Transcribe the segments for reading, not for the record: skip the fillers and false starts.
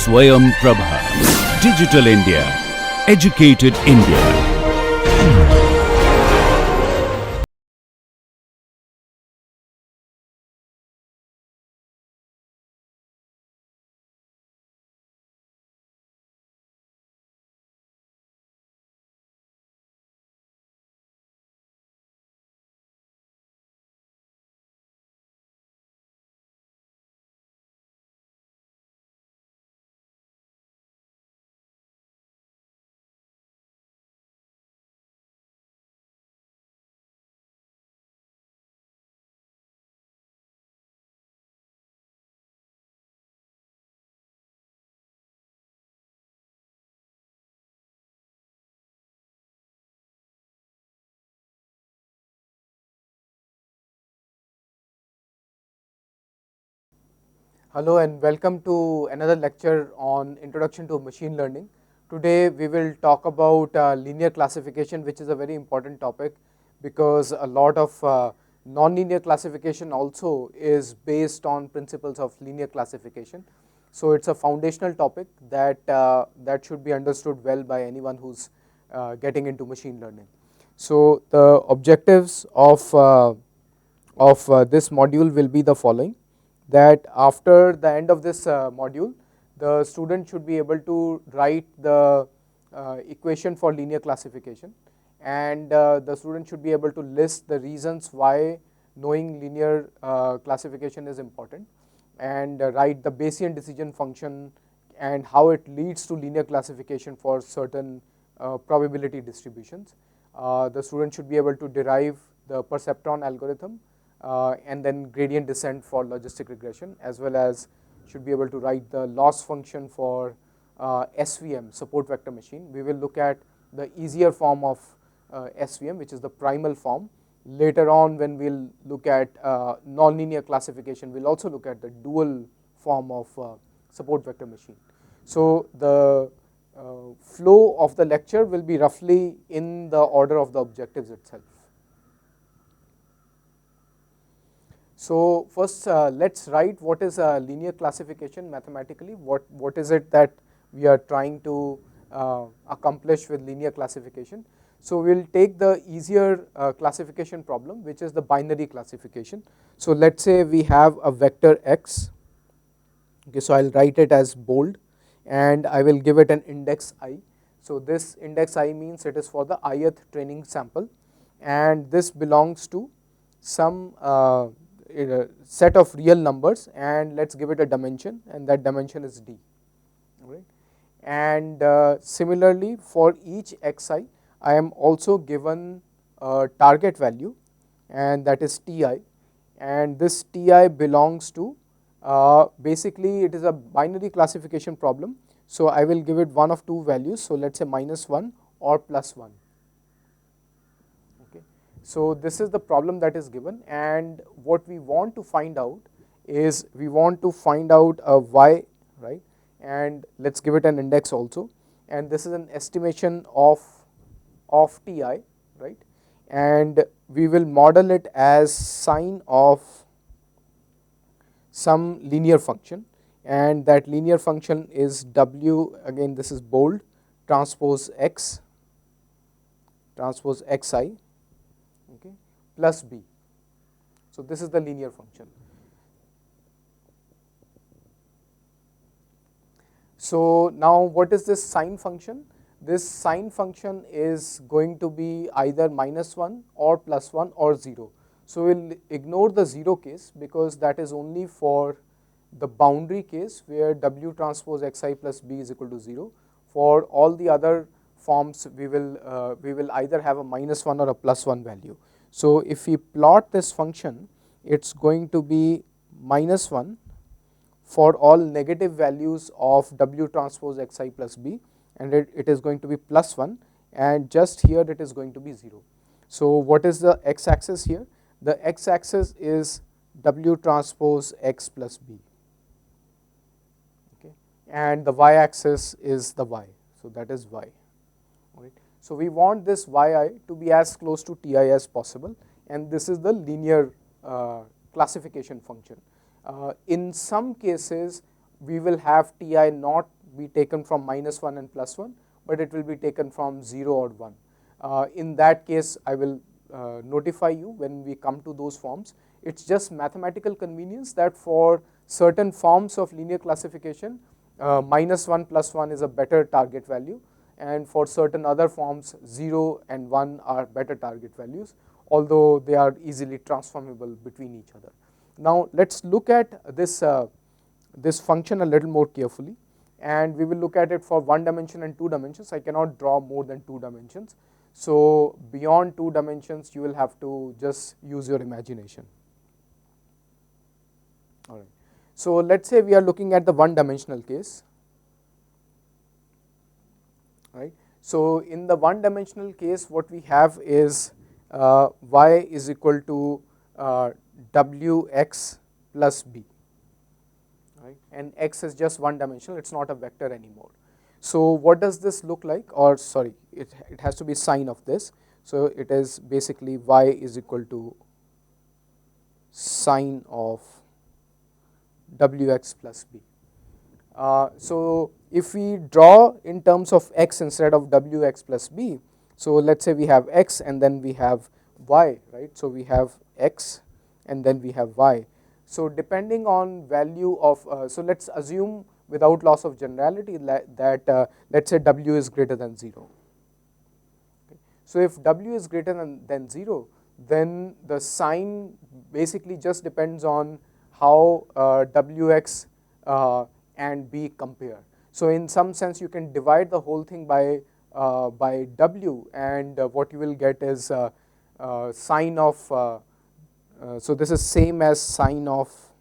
Swayam Prabha. Digital India. Educated India. Hello and welcome to another lecture on Introduction to Machine Learning. Today we will talk about linear classification, which is a very important topic because a lot of non-linear classification also is based on principles of linear classification. So it's a foundational topic that should be understood well by anyone who's getting into machine learning. So the objectives of this module will be the following: that after the end of this module, the student should be able to write the equation for linear classification, and the student should be able to list the reasons why knowing linear classification is important, and write the Bayesian decision function and how it leads to linear classification for certain probability distributions. The student should be able to derive the perceptron algorithm and then gradient descent for logistic regression, as well as should be able to write the loss function for SVM, support vector machine. We will look at the easier form of SVM, which is the primal form. Later on, when we'll look at nonlinear classification, we'll also look at the dual form of support vector machine. So the flow of the lecture will be roughly in the order of the objectives itself. So first let's write what is a linear classification mathematically. What is it that we are trying to accomplish with linear classification? So we'll take the easier classification problem, which is the binary classification. So let's say we have a vector x. Okay, so I'll write it as bold, and I will give it an index I. So this index I means it is for the ith training sample, and this belongs to some set of real numbers, and let's give it a dimension, and that dimension is d. Right? And similarly for each xi, I am also given a target value, and that is ti, and this ti belongs to basically it is a binary classification problem. So I will give it one of two values, so let's say -1 or +1. So this is the problem that is given, and what we want to find out is we want to find out a y, right? And let's give it an index also, and this is an estimation of ti, right? And we will model it as sine of some linear function, and that linear function is w, again this is bold, transpose x, transpose xi, okay, plus b. So this is the linear function. So now what is this sine function? This sine function is going to be either -1 or +1 or 0. So we'll ignore the 0 case because that is only for the boundary case where w transpose xi plus b is equal to 0. For all the other forms, we will either have a -1 or a +1 value. So if we plot this function, it's going to be -1 for all negative values of w transpose xi plus b, and it is going to be +1, and just here it is going to be 0. So what is the x-axis here? The x-axis is w transpose x plus b, okay, and the y-axis is the y, so that is y. Right. So we want this yi to be as close to ti as possible, and this is the linear classification function. In some cases, we will have Ti not be taken from -1 and +1, but it will be taken from 0 or 1. In that case, I will notify you when we come to those forms. It's just mathematical convenience that for certain forms of linear classification, -1 +1 is a better target value, and for certain other forms 0 and 1 are better target values, although they are easily transformable between each other. Now let's look at this function a little more carefully, and we will look at it for 1 dimension and 2 dimensions. I cannot draw more than 2 dimensions, so beyond 2 dimensions you will have to just use your imagination. All right. So let's say we are looking at the 1 dimensional case. Right. So in the 1 dimensional case, what we have is y is equal to wx plus b, right, and x is just 1 dimensional, it's not a vector anymore. So what does this look like, or sorry, it has to be sign of this. So it is basically y is equal to sine of wx plus b. So if we draw in terms of x instead of wx plus b, so let's say we have x and then we have y, right? So we have x and then we have y. So depending on value of, so let's assume without loss of generality that let's say w is greater than 0. Okay. So if w is greater than 0, then the sign basically just depends on how wx and b compare. So in some sense you can divide the whole thing by w, and what you will get is sine of, so this is same as sine of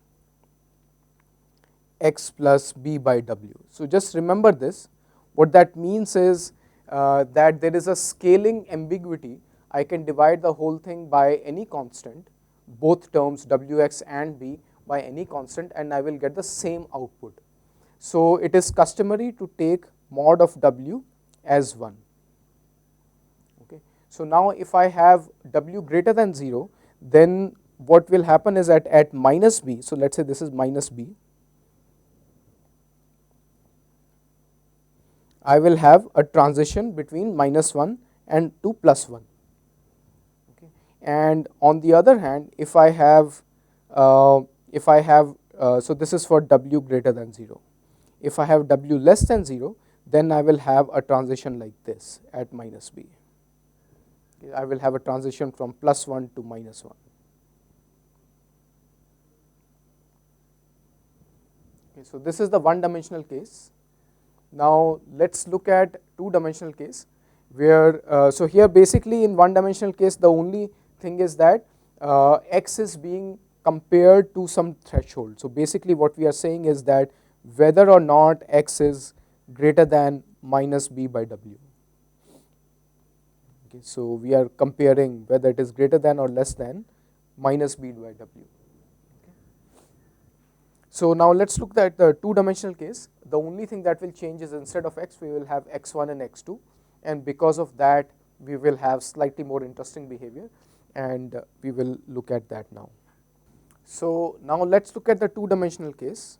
x plus b by w. So just remember this. What that means is that there is a scaling ambiguity. I can divide the whole thing by any constant, both terms wx and b by any constant, and I will get the same output. So it is customary to take mod of w as 1. Okay. So now if I have w greater than 0, then what will happen is at minus b, so let's say this is minus b, I will have a transition between -1 and to +1. Okay. And on the other hand, if I have so this is for w greater than 0. If I have w less than 0, then I will have a transition like this at minus b. Okay. I will have a transition from +1 to -1. Okay. So this is the 1 dimensional case. Now let's look at 2 dimensional case, where so here basically in 1 dimensional case the only thing is that x is being compared to some threshold. So basically what we are saying is that whether or not x is greater than minus b by w. Okay, so we are comparing whether it is greater than or less than minus b by w. Okay. So now let's look at the 2 dimensional case. The only thing that will change is instead of x we will have x1 and x2, and because of that we will have slightly more interesting behavior, and we will look at that now. So now let's look at the 2 dimensional case.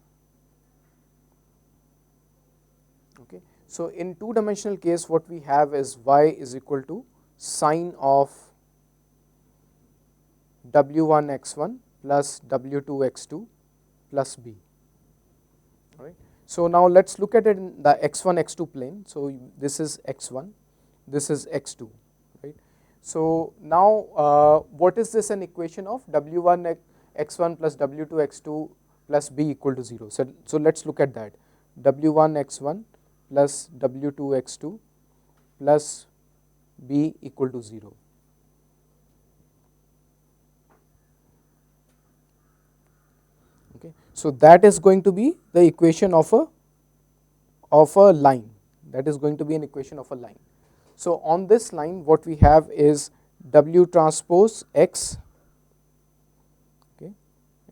Okay. So in 2 dimensional case what we have is y is equal to sine of w1 x1 plus w2 x2 plus b. All right. So now let's look at it in the x1 x2 plane. So this is x1, this is x2, right? So now what is this an equation of? W1 x1 plus w2 x2 plus b equal to 0. So let's look at that. W1 x1 plus w2 x2 plus b equal to 0. Okay. So that is going to be the equation of a line. That is going to be an equation of a line. So on this line what we have is w transpose x, okay,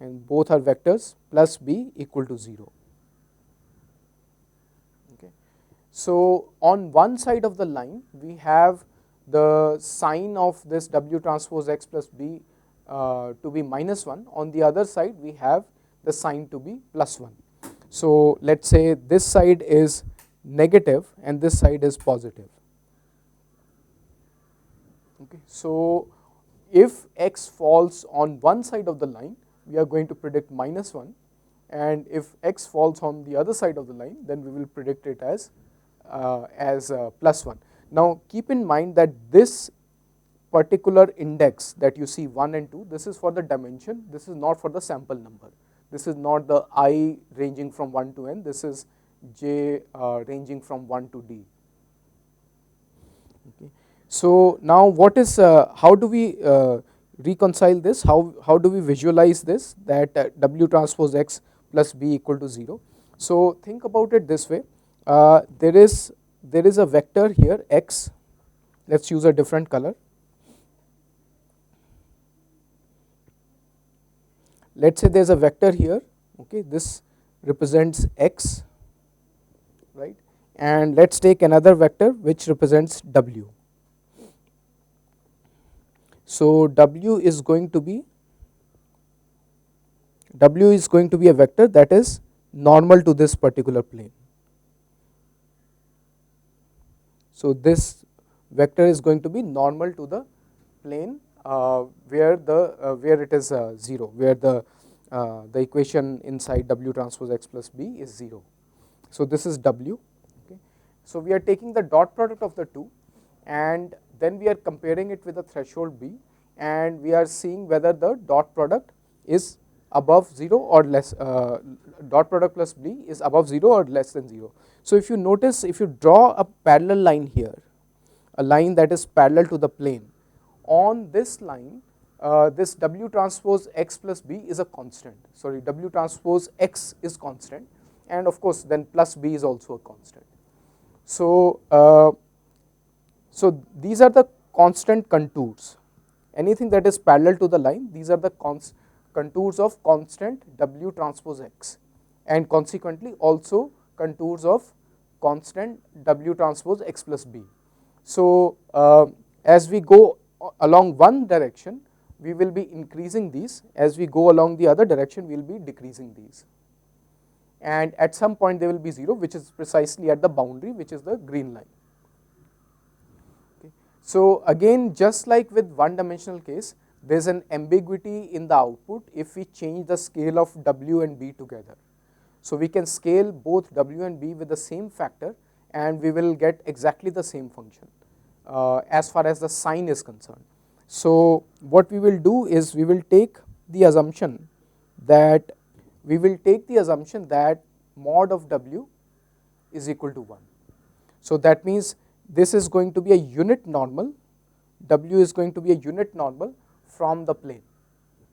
and both are vectors, plus b equal to 0. Okay. So on one side of the line we have the sign of this w transpose x plus b to be -1. On the other side we have the sign to be +1. So let's say this side is negative and this side is positive. Okay. So if x falls on one side of the line, we are going to predict -1, and if x falls on the other side of the line, then we will predict it as +1. Now keep in mind that this particular index that you see 1 and 2, this is for the dimension, this is not for the sample number. This is not the I ranging from 1 to n, this is j ranging from 1 to d. Okay. So now what is, how do we reconcile this, how do we visualize this, that W transpose x plus b equal to 0. So think about it this way, there is a vector here x, let us use a different color. Let us say there is a vector here, okay, this represents x, right, and let us take another vector which represents w. So w is going to be a vector that is normal to this particular plane. So this vector is going to be normal to the plane where it is 0, where the equation inside W transpose x plus b is 0. So this is W. Okay. So we are taking the dot product of the two, and then we are comparing it with the threshold b, and we are seeing whether the dot product is above 0 or less, dot product plus b is above 0 or less than 0. So if you notice, if you draw a parallel line here, a line that is parallel to the plane, on this line this W transpose x plus b is a constant, sorry, W transpose x is constant, and of course then plus b is also a constant. So so these are the constant contours, anything that is parallel to the line, these are the contours of constant W transpose x, and consequently also contours of constant W transpose x plus b. So as we go along one direction, we will be increasing these, as we go along the other direction we will be decreasing these, and at some point they will be 0, which is precisely at the boundary, which is the green line. Okay. So again, just like with one dimensional case, there is an ambiguity in the output if we change the scale of w and b together. So we can scale both w and b with the same factor and we will get exactly the same function as far as the sign is concerned. So what we will do is we will take the assumption that mod of w is equal to 1. So that means this is going to be a unit normal, w is going to be a unit normal from the plane,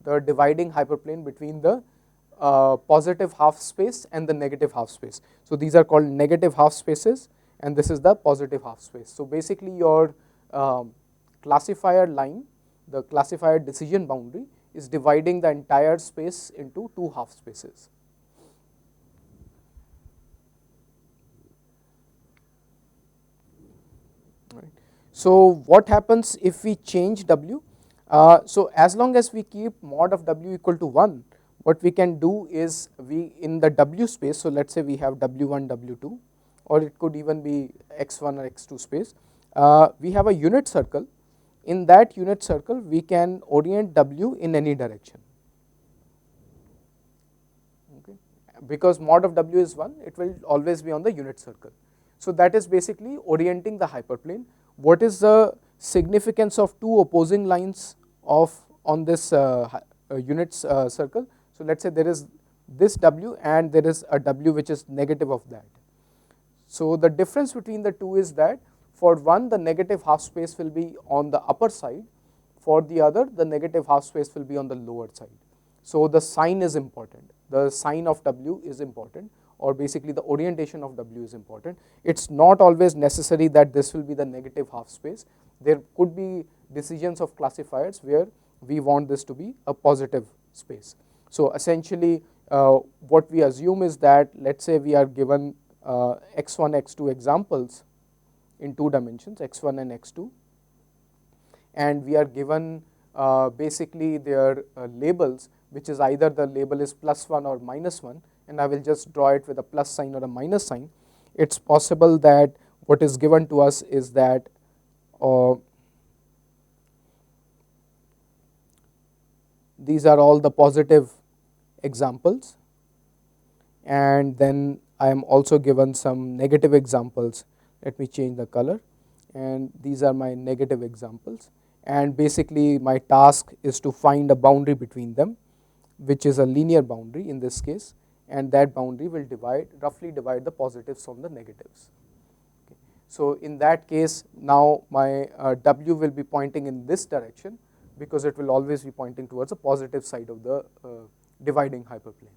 the dividing hyperplane between the positive half space and the negative half space. So these are called negative half spaces and this is the positive half space. So basically your classifier line, the classifier decision boundary is dividing the entire space into two half spaces. Right. So what happens if we change w? So as long as we keep mod of w equal to 1, what we can do is we in the w space, so let us say we have w1, w2, or it could even be x1 or x2 space, we have a unit circle. In that unit circle we can orient w in any direction, okay, because mod of w is 1, it will always be on the unit circle. So that is basically orienting the hyperplane. What is the significance of two opposing lines on this unit circle? So let us say there is this w and there is a w which is negative of that. So the difference between the two is that for one the negative half space will be on the upper side, for the other the negative half space will be on the lower side. So the sign is important, the sign of w is important, or basically the orientation of w is important. It is not always necessary that this will be the negative half space, there could be decisions of classifiers where we want this to be a positive space. So essentially what we assume is that, let us say we are given x1, x2 examples in two dimensions, x1 and x2, and we are given basically their labels, which is either the label is +1 or -1, and I will just draw it with a plus sign or a minus sign, it's possible that what is given to us is that these are all the positive examples, and then I am also given some negative examples. Let me change the color, and these are my negative examples, and basically my task is to find a boundary between them, which is a linear boundary in this case, and that boundary will roughly divide the positives from the negatives. Okay. So in that case, now my W will be pointing in this direction, because it will always be pointing towards the positive side of the dividing hyperplane.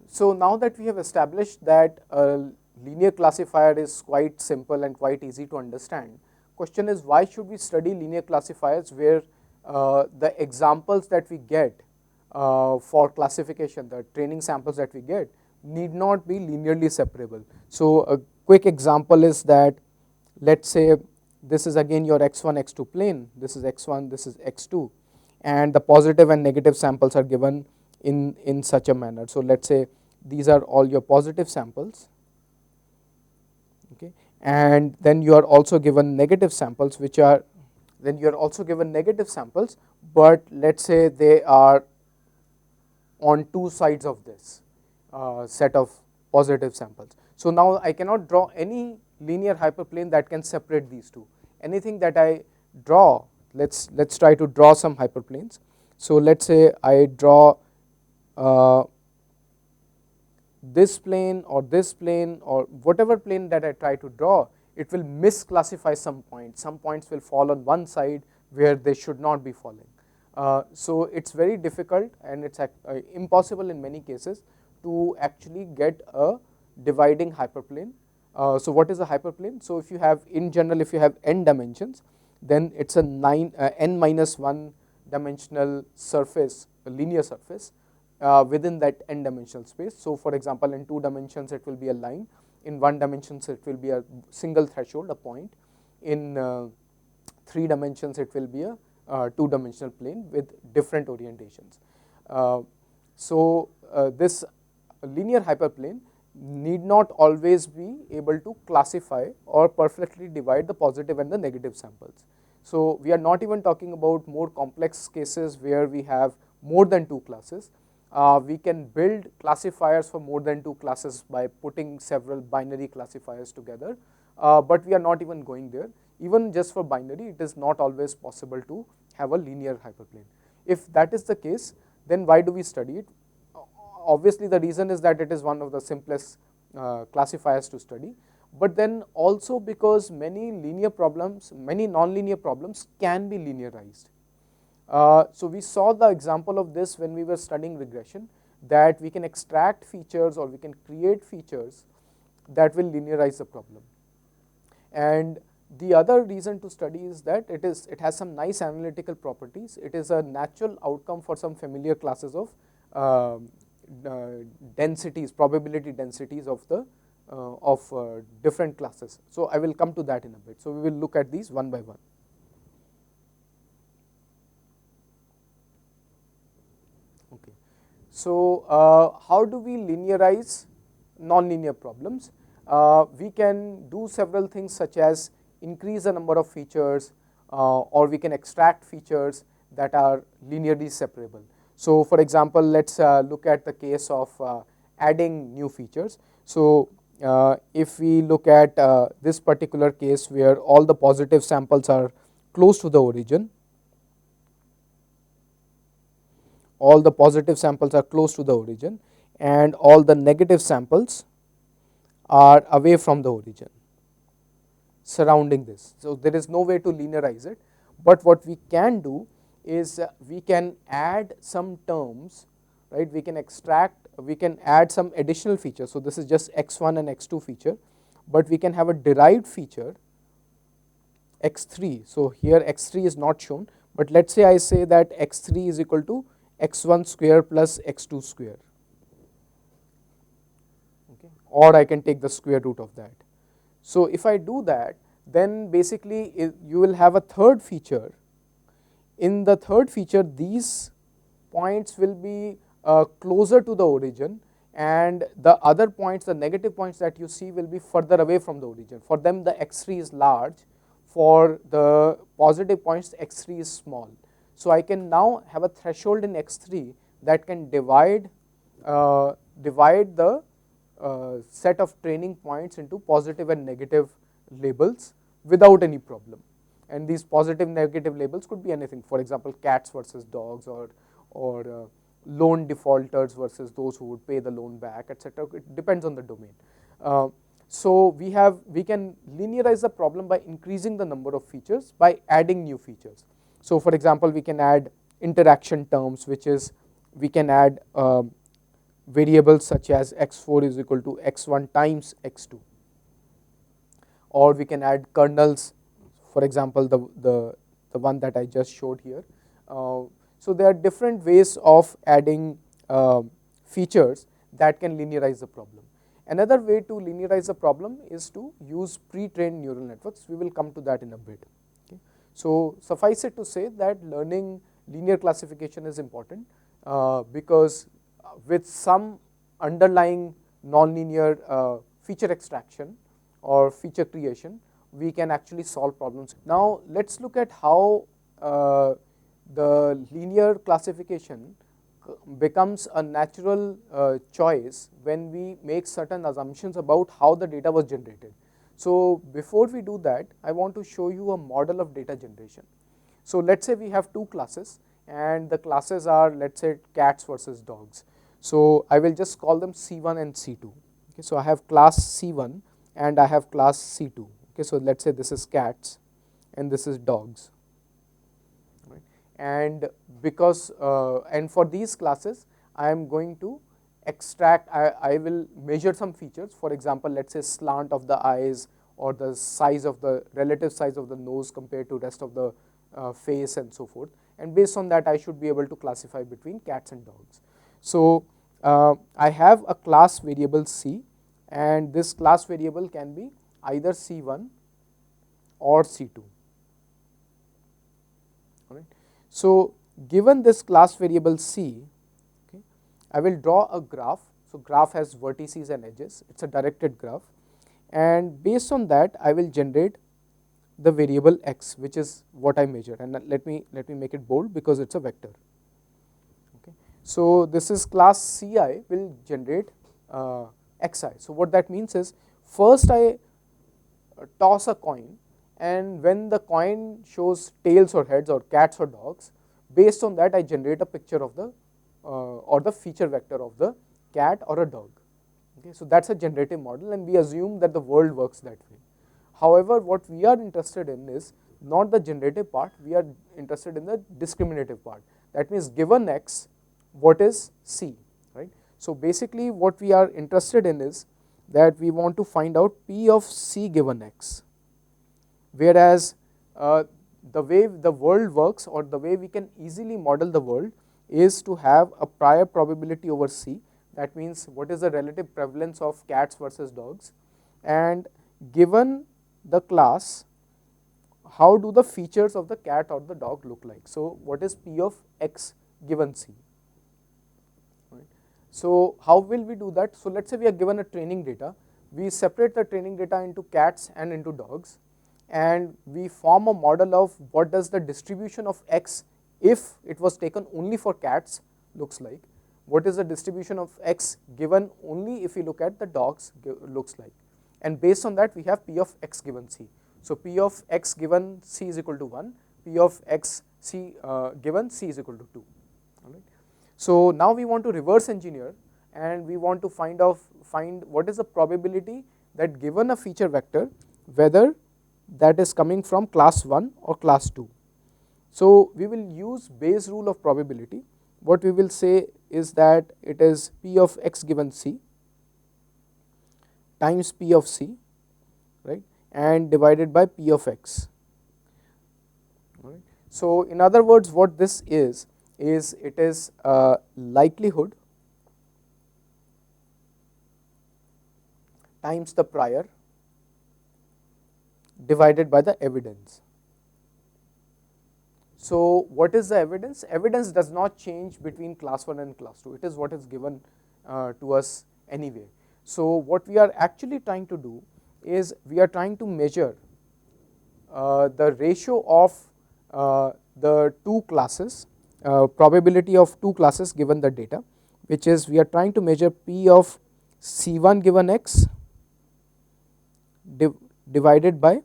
So now that we have established that a linear classifier is quite simple and quite easy to understand, question is, why should we study linear classifiers where the examples that we get for classification, the training samples that we get, need not be linearly separable. So a quick example is that, let's say this is again your x1, x2 plane, this is x1, this is x2, and the positive and negative samples are given in such a manner. So let's say these are all your positive samples, okay, and then you are also given negative samples, but let's say they are on two sides of this set of positive samples. So now I cannot draw any linear hyperplane that can separate these two. Anything that I draw, let's try to draw some hyperplanes. So let's say I draw this plane or whatever plane that I try to draw, it will misclassify some points. Some points will fall on one side where they should not be falling. So it's very difficult, and it's impossible in many cases to actually get a dividing hyperplane. So what is a hyperplane? So if you have, in general, if you have n dimensions, then it's a n minus 1 dimensional surface, a linear surface within that n dimensional space. So for example, in 2 dimensions it will be a line, in 1 dimensions it will be a single threshold, a point, in 3 dimensions it will be a 2-dimensional plane with different orientations. This linear hyperplane need not always be able to classify or perfectly divide the positive and the negative samples. So we are not even talking about more complex cases where we have more than 2 classes. We can build classifiers for more than 2 classes by putting several binary classifiers together, but we are not even going there. Even just for binary, it is not always possible to have a linear hyperplane. If that is the case, then why do we study it? Obviously the reason is that it is one of the simplest classifiers to study, but then also because many linear problems, many nonlinear problems can be linearized. So we saw the example of this when we were studying regression, that we can extract features or we can create features that will linearize the problem. And the other reason to study is that it has some nice analytical properties. It is a natural outcome for some familiar classes of densities, probability densities of the different classes. So I will come to that in a bit. So we will look at these one by one. Okay. So how do we linearize nonlinear problems? We can do several things, such as increase the number of features, or we can extract features that are linearly separable. So for example, let's look at the case of adding new features. So if we look at this particular case where all the positive samples are close to the origin, and all the negative samples are away from the origin, surrounding this. So there is no way to linearize it, but what we can do is we can add some terms, right? We can add some additional features. So this is just x1 and x2 feature, but we can have a derived feature x3. So here x3 is not shown, but let's say I say that x3 is equal to x1 square plus x2 square, okay, or I can take the square root of that. So if I do that, then basically you will have a third feature. In the third feature, these points will be closer to the origin. and the other points, the negative points that you see will be further away from the origin. For them the x3 is large, for the positive points x3 is small. So I can now have a threshold in x3 that can divide the set of training points into positive and negative labels without any problem. And these positive negative labels could be anything, for example cats versus dogs, or loan defaulters versus those who would pay the loan back, etc. It depends on the domain. So we can linearize the problem by increasing the number of features by adding new features. So for example we can add interaction terms, which is we can add variables such as x4 is equal to x1 times x2, or we can add kernels, for example the one that I just showed here. So there are different ways of adding features that can linearize the problem. Another way to linearize the problem is to use pre-trained neural networks. We will come to that in a bit. Okay. So suffice it to say that learning linear classification is important because with some underlying nonlinear feature extraction or feature creation, we can actually solve problems. Now let's look at how the linear classification becomes a natural choice when we make certain assumptions about how the data was generated. So before we do that, I want to show you a model of data generation. So let's say we have two classes, and the classes are, let's say, cats versus dogs. So I will just call them C1 and C2. Okay, so I have class C1 and I have class C2. Okay, so let's say this is cats and this is dogs. Right. And because and for these classes I am going to extract, I will measure some features. For example, let's say slant of the eyes, or the size of the relative size of the nose compared to rest of the face, and so forth. And based on that I should be able to classify between cats and dogs. So I have a class variable C, and this class variable can be either C1 or C2. All right. So given this class variable C, okay, I will draw a graph. So graph has vertices and edges. It's a directed graph, and based on that I will generate the variable x, which is what I measure. And let me make it bold because it's a vector. Okay. So this is class Ci will generate xi. So what that means is, first I toss a coin, and when the coin shows tails or heads or cats or dogs, based on that I generate a picture of the or the feature vector of the cat or a dog. Okay. So that's a generative model, and we assume that the world works that way. However, what we are interested in is not the generative part, we are interested in the discriminative part. That means given x, what is C, right? So basically what we are interested in is that we want to find out P of C given x, whereas the way the world works, or the way we can easily model the world, is to have a prior probability over C. That means what is the relative prevalence of cats versus dogs, and given the class, how do the features of the cat or the dog look like. So what is P of x given C, right? So how will we do that? So let's say we are given a training data, we separate the training data into cats and into dogs, and we form a model of what does the distribution of x, if it was taken only for cats, looks like, what is the distribution of x given only if we look at the dogs looks like. And based on that we have P of x given C. So P of x given C is equal to 1, P of x C given C is equal to 2. All right. So now we want to reverse engineer, and we want to find what is the probability that given a feature vector, whether that is coming from class 1 or class 2. So we will use Bayes' rule of probability. What we will say is that it is P of x given C times P of C, right, and divided by P of x. All right. So in other words, what this is it is likelihood times the prior divided by the evidence. So what is the evidence? Evidence does not change between class 1 and class 2. It is what is given to us anyway. So what we are actually trying to do is we are trying to measure the ratio of the two classes, probability of two classes given the data, which is we are trying to measure P of C1 given X divided by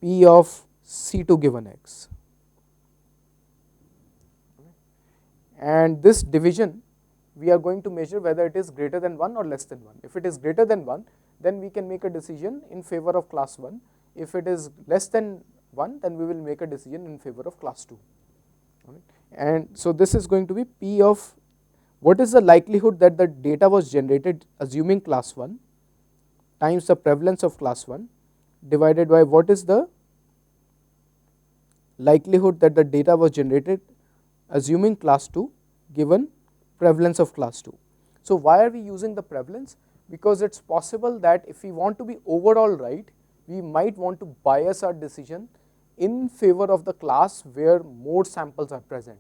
P of C2 given X. And this division we are going to measure whether it is greater than 1 or less than 1. If it is greater than 1, then we can make a decision in favor of class 1. If it is less than 1, then we will make a decision in favor of class 2. And so this is going to be P of what is the likelihood that the data was generated assuming class 1 times the prevalence of class 1 divided by what is the likelihood that the data was generated assuming class 2 given prevalence of class 2. So why are we using the prevalence? Because it's possible that if we want to be overall right, we might want to bias our decision in favor of the class where more samples are present.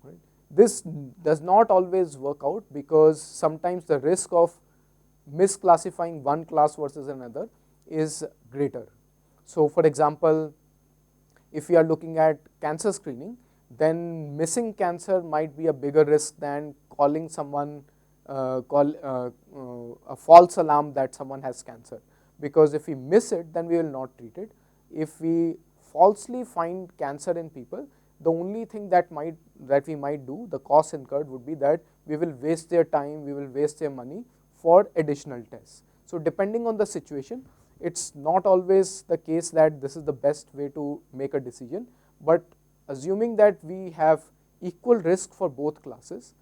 Right? This does not always work out because sometimes the risk of misclassifying one class versus another is greater. So for example, if we are looking at cancer screening, then missing cancer might be a bigger risk than calling someone a false alarm that someone has cancer, because if we miss it, then we will not treat it. If we falsely find cancer in people, the only thing that we might do, the cost incurred would be that we will waste their time, we will waste their money for additional tests. So depending on the situation, it's not always the case that this is the best way to make a decision, but assuming that we have equal risk for both classes,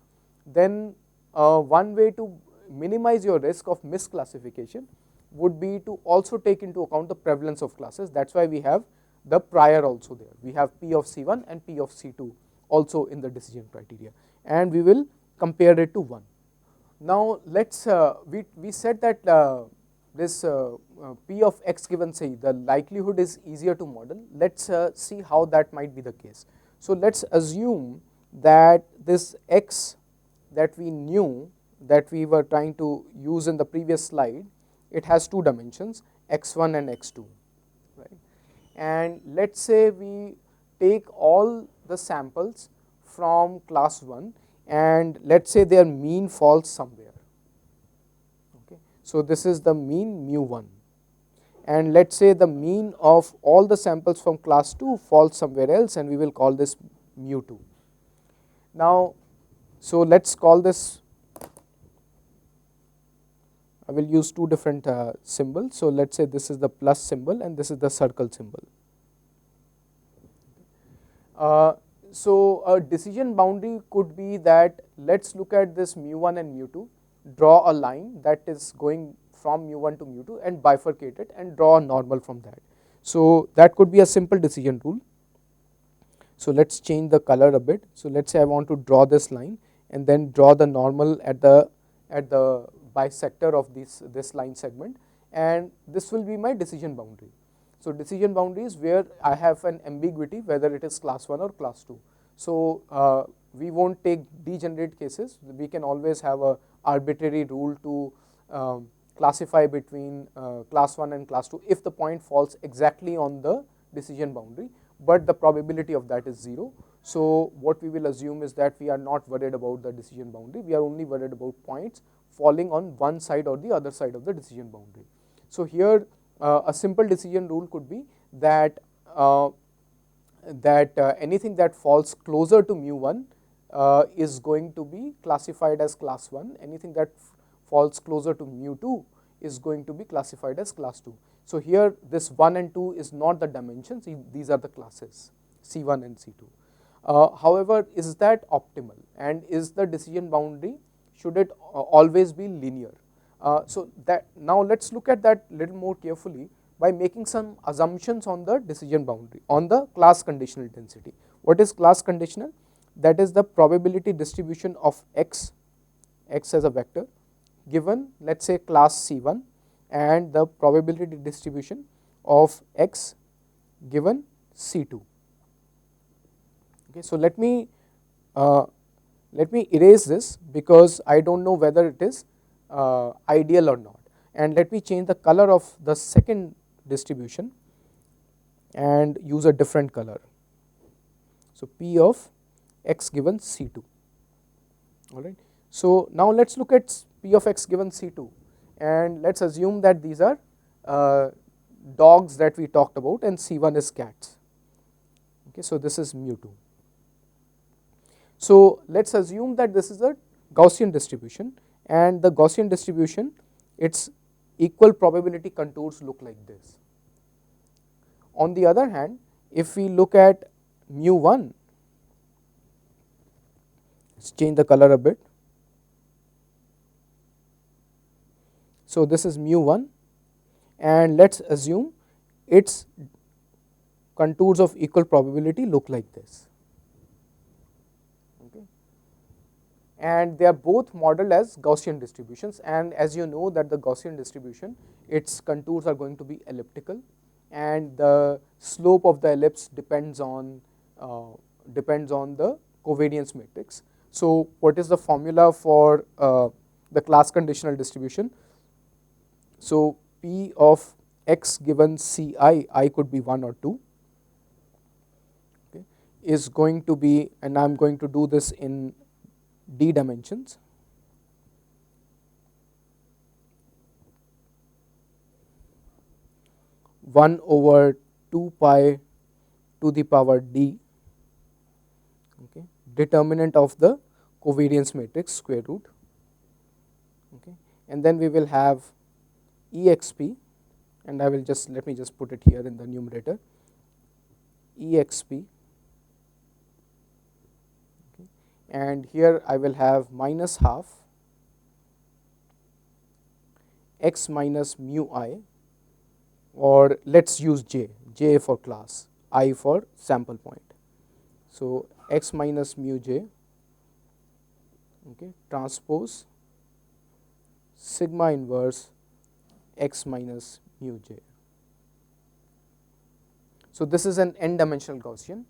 then one way to minimize your risk of misclassification would be to also take into account the prevalence of classes. That's why we have the prior also there. We have P of C1 and P of C2 also in the decision criteria, and we will compare it to 1. Now let's we said that this P of X given C, the likelihood is easier to model. Let's see how that might be the case. So let's assume that this X that we knew that we were trying to use in the previous slide, it has two dimensions, x1 and x2, right? And let's say we take all the samples from class 1 and let's say their mean falls somewhere. Okay. So this is the mean mu1, and let's say the mean of all the samples from class 2 falls somewhere else, and we will call this mu2. Now, so let's call this, I will use two different symbols. So let's say this is the plus symbol and this is the circle symbol. So a decision boundary could be that let's look at this mu1 and mu2, draw a line that is going from mu1 to mu2 and bifurcate it and draw a normal from that. So that could be a simple decision rule. So let's change the color a bit. So let's say I want to draw this line and then draw the normal at the bisector of this line segment, and this will be my decision boundary. So decision boundary is where I have an ambiguity whether it is class 1 or class 2. So we won't take degenerate cases. We can always have a arbitrary rule to classify between class 1 and class 2 if the point falls exactly on the decision boundary, but the probability of that is 0. So what we will assume is that we are not worried about the decision boundary, we are only worried about points falling on one side or the other side of the decision boundary. So here a simple decision rule could be that anything that falls closer to mu1 is going to be classified as class 1, anything that falls closer to mu2 is going to be classified as class 2. So here this 1 and 2 is not the dimensions, these are the classes C1 and C2. However, is that optimal, and is the decision boundary, should it always be linear? So that now let's look at that little more carefully by making some assumptions on the decision boundary, on the class conditional density. What is class conditional? That is the probability distribution of x as a vector given, let's say, class C1, and the probability distribution of x given C2. Okay, so let me Let me erase this because I don't know whether it is ideal or not, and let me change the color of the second distribution and use a different color. So P of x given C2. Alright. So now let's look at P of x given C2, and let's assume that these are dogs that we talked about and C1 is cats. Okay, so this is mu2. So let's assume that this is a Gaussian distribution, and the Gaussian distribution, its equal probability contours look like this. On the other hand, if we look at mu1, let's change the color a bit. So this is mu1, and let's assume its contours of equal probability look like this. Okay. And they are both modeled as Gaussian distributions, and as you know that the Gaussian distribution, its contours are going to be elliptical, and the slope of the ellipse depends on the covariance matrix. So what is the formula for the class conditional distribution? So P of x given Ci, I could be 1 or 2, okay, is going to be, and I am going to do this in d dimensions, one over 2 pi to the power d, okay, determinant of the covariance matrix square root, okay, and then we will have exp, and I will just, let me just put it here in the numerator, exp, okay, and here I will have minus half x minus mu I, or let's use j for class, I for sample point. So x minus mu j, okay, transpose sigma inverse x minus mu j. So this is an n dimensional Gaussian,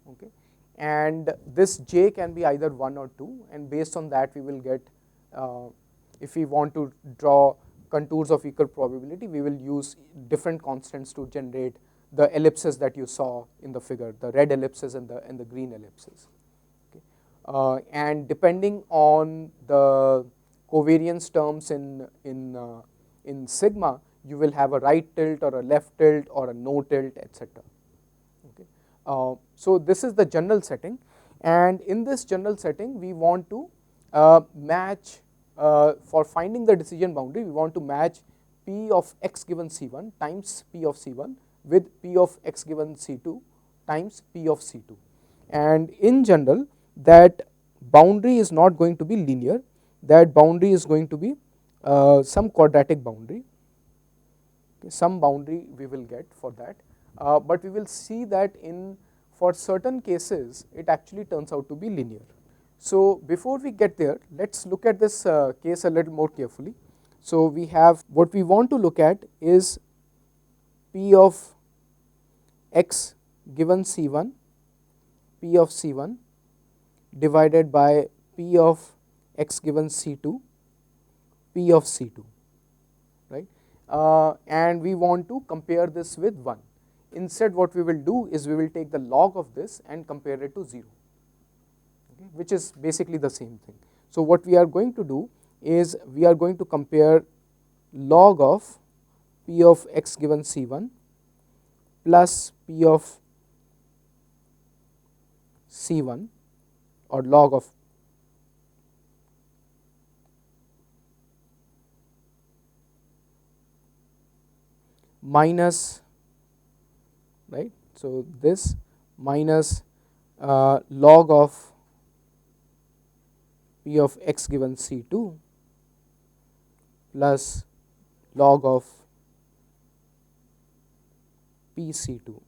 okay, and this j can be either 1 or 2, and based on that we will get, if we want to draw contours of equal probability, we will use different constants to generate the ellipses that you saw in the figure, the red ellipses and the green ellipses. Okay. And depending on the covariance terms in sigma, you will have a right tilt or a left tilt or a no tilt, etc. Okay. So this is the general setting, and in this general setting we want to match, for finding the decision boundary, we want to match P of x given C1 times P of C1 with P of x given C2 times P of C2, and in general that boundary is not going to be linear, that boundary is going to be some quadratic boundary, okay, some boundary we will get for that, but we will see that for certain cases it actually turns out to be linear. So before we get there, let's look at this case a little more carefully. So we have, what we want to look at is P of x given C1, P of C1 divided by P of x given C2, P of C2, right, and we want to compare this with 1. Instead what we will do is we will take the log of this and compare it to 0, okay, which is basically the same thing. So what we are going to do is we are going to compare log of P of x given C1 plus P of C1, or log of minus, right, so this minus log of P of x given C2 plus log of PC2,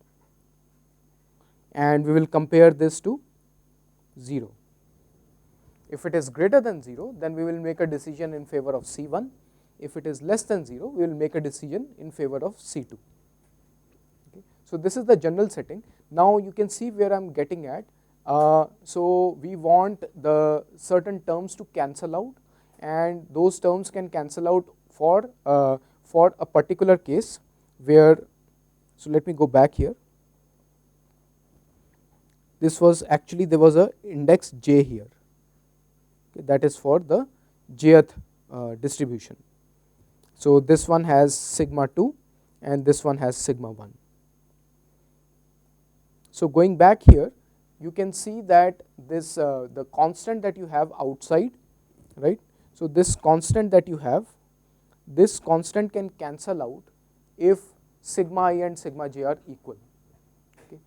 and we will compare this to 0. If it is greater than 0, then we will make a decision in favor of C1. If it is less than 0, we will make a decision in favor of C2. Okay. So this is the general setting. Now you can see where I am getting at. So we want the certain terms to cancel out, and those terms can cancel out for a particular case where, so let me go back here. This was actually, there was a index j here, okay, that is for the jth distribution. So this one has sigma 2 and this one has sigma 1. So going back here, you can see that this the constant that you have outside, right? So this constant that you have, this constant can cancel out if sigma I and sigma j are equal. Okay.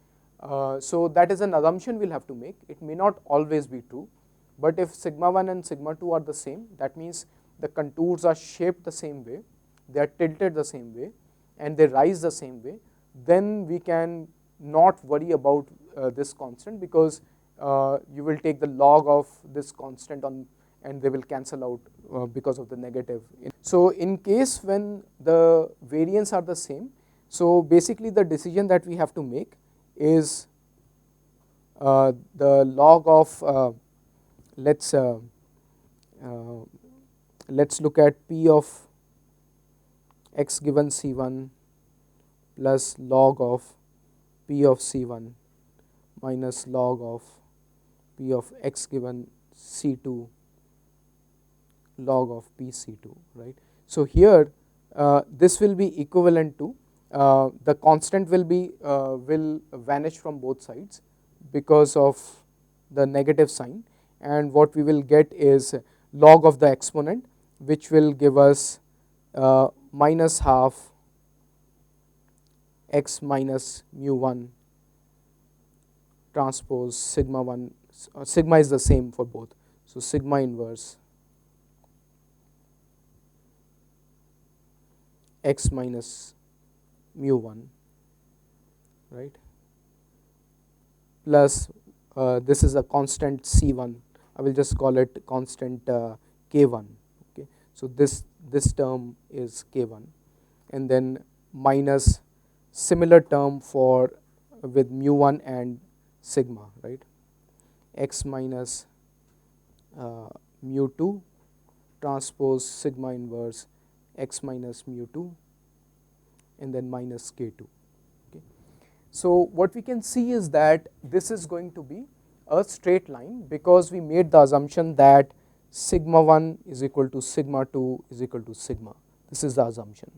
So that is an assumption we'll have to make. It may not always be true, but if sigma 1 and sigma 2 are the same, that means the contours are shaped the same way, they are tilted the same way, and they rise the same way, then we can not worry about this constant, because you will take the log of this constant on and they will cancel out because of the negative. So in case when the variance are the same, so basically the decision that we have to make is the log of let's look at p of x given c1 plus log of p of c1 minus log of p of x given c2 log of p c2, right. So here this will be equivalent to the constant will vanish from both sides because of the negative sign, and what we will get is log of the exponent, which will give us minus half x minus mu 1 transpose sigma 1, sigma is the same for both, so sigma inverse x minus mu 1, right, plus this is a constant c1, I will just call it constant k1, okay. So this term is k1, and then minus similar term for with mu 1 and sigma, right, x minus mu 2 transpose sigma inverse x minus mu 2 and then minus k2. Okay. So what we can see is that this is going to be a straight line, because we made the assumption that sigma 1 is equal to sigma 2 is equal to sigma. This is the assumption.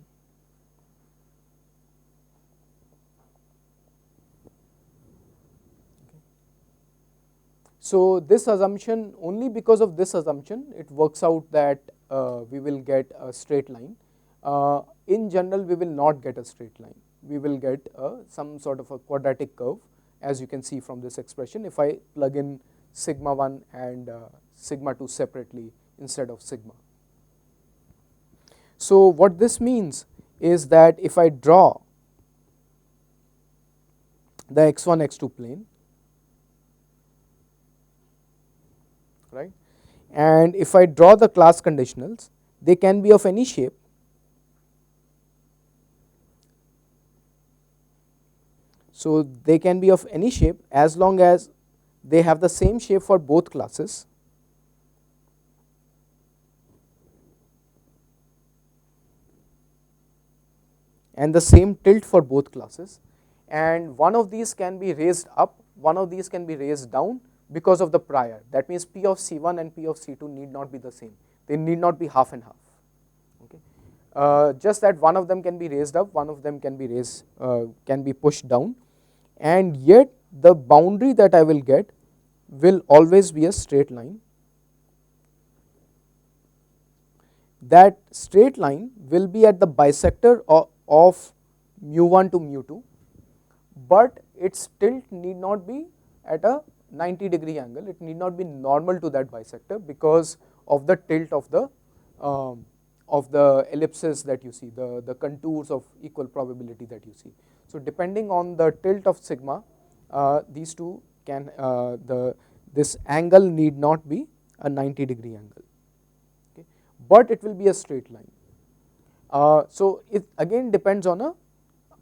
So this assumption, only because of this assumption, it works out that we will get a straight line. In general, we will not get a straight line. We will get some sort of a quadratic curve, as you can see from this expression, if I plug in sigma 1 and sigma 2 separately instead of sigma. So what this means is that if I draw the x1 x2 plane, right, and if I draw the class conditionals, they can be of any shape. So they can be of any shape as long as they have the same shape for both classes, and the same tilt for both classes, and one of these can be raised up, one of these can be raised down because of the prior. That means p of c1 and p of c2 need not be the same, they need not be half and half, okay. Just that one of them can be raised up, one of them can be pushed down, and yet the boundary that I will get will always be a straight line. That straight line will be at the bisector of mu 1 to mu 2, but its tilt need not be at a 90-degree angle, it need not be normal to that bisector because of the tilt of the ellipses that you see, the contours of equal probability that you see. So depending on the tilt of sigma, these two can this angle need not be a 90-degree angle, okay, but it will be a straight line. So it again depends on a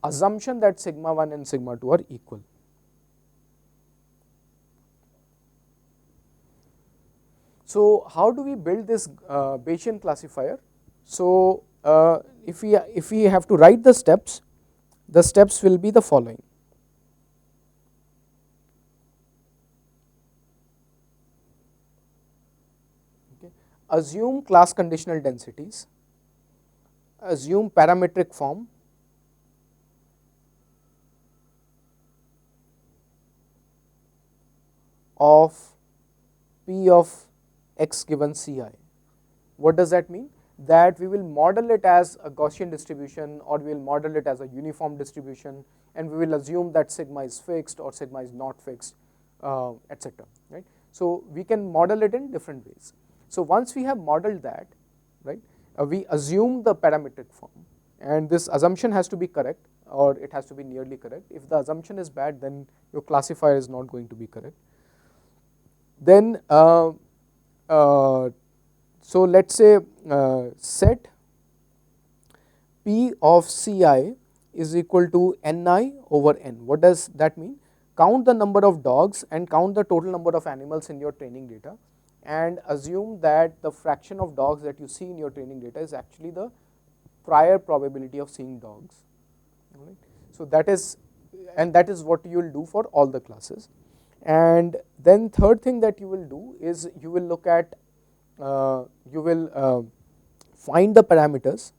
assumption that sigma 1 and sigma 2 are equal. So how do we build this Bayesian classifier? So if we have to write the steps will be the following. Okay. Assume class conditional densities, assume parametric form, of P of x given Ci. What does that mean? That we will model it as a Gaussian distribution, or we will model it as a uniform distribution, and we will assume that sigma is fixed or sigma is not fixed, etc. Right? So we can model it in different ways. So once we have modeled that, right, we assume the parametric form, and this assumption has to be correct, or it has to be nearly correct. If the assumption is bad, then your classifier is not going to be correct. Then so let's say set P of Ci is equal to Ni over n. What does that mean? Count the number of dogs and count the total number of animals in your training data, and assume that the fraction of dogs that you see in your training data is actually the prior probability of seeing dogs. Right? So that is what you will do for all the classes. And then third thing that you will do is you will look at you will find the parameters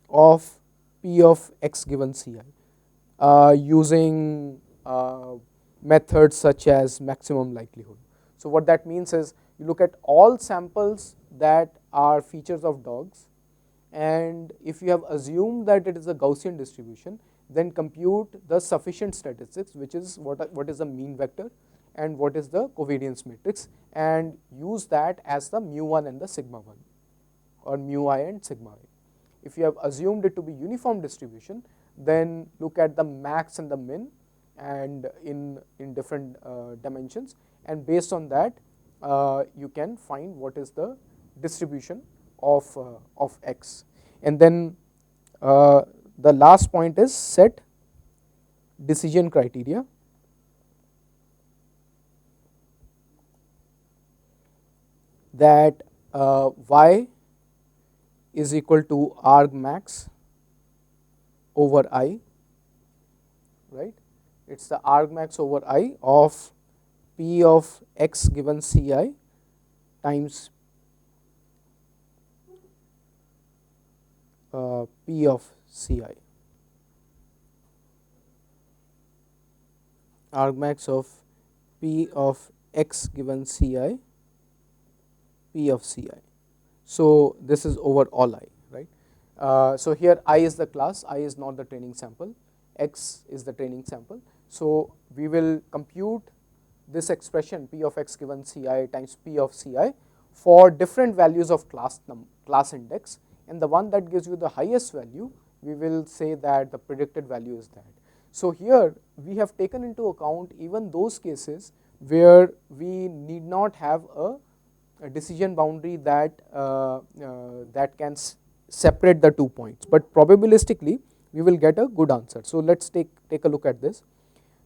of P of x given Ci using methods such as maximum likelihood. So what that means is you look at all samples that are features of dogs, and if you have assumed that it is a Gaussian distribution, then compute the sufficient statistics, which is what is the mean vector and what is the covariance matrix, and use that as the mu1 and the sigma 1, or mu I and sigma I. If you have assumed it to be uniform distribution, then look at the max and the min, and in different dimensions, and based on that you can find what is the distribution of x. And then the last point is set decision criteria, that y is equal to arg max over I, right? It's the arg max over I of P of x given Ci times P of Ci, argmax of P of x given Ci, P of Ci. So this is over all I, right? So here I is the class, I is not the training sample, x is the training sample. So we will compute this expression P of x given Ci times P of Ci for different values of class index, and the one that gives you the highest value, we will say that the predicted value is that. So here we have taken into account even those cases where we need not have a decision boundary that that can separate the 2 points, but probabilistically we will get a good answer. So let's take a look at this.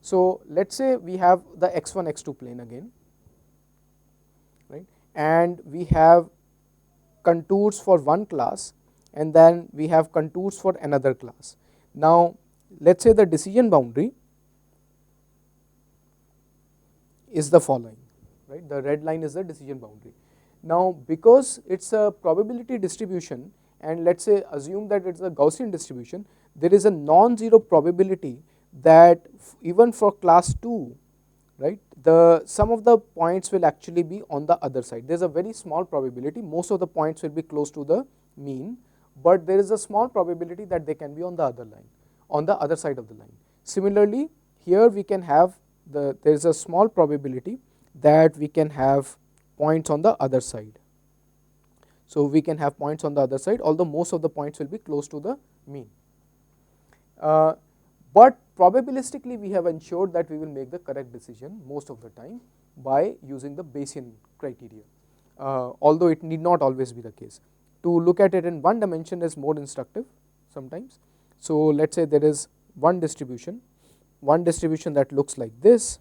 So let's say we have the x1 x2 plane again, right, and we have contours for one class, and then we have contours for another class. Now let's say the decision boundary is the following, right? The red line is the decision boundary. Now because it's a probability distribution, and let's say assume that it's a Gaussian distribution, there is a non-zero probability that even for class 2, right, some of the points will actually be on the other side. There's a very small probability, most of the points will be close to the mean, but there is a small probability that they can be on the other line, on the other side of the line. Similarly here we can have there is a small probability that we can have points on the other side. So we can have points on the other side, although most of the points will be close to the mean. But probabilistically we have ensured that we will make the correct decision most of the time by using the Bayesian criteria, although it need not always be the case. To look at it in one dimension is more instructive sometimes. So let's say there is one distribution one distribution that looks like this,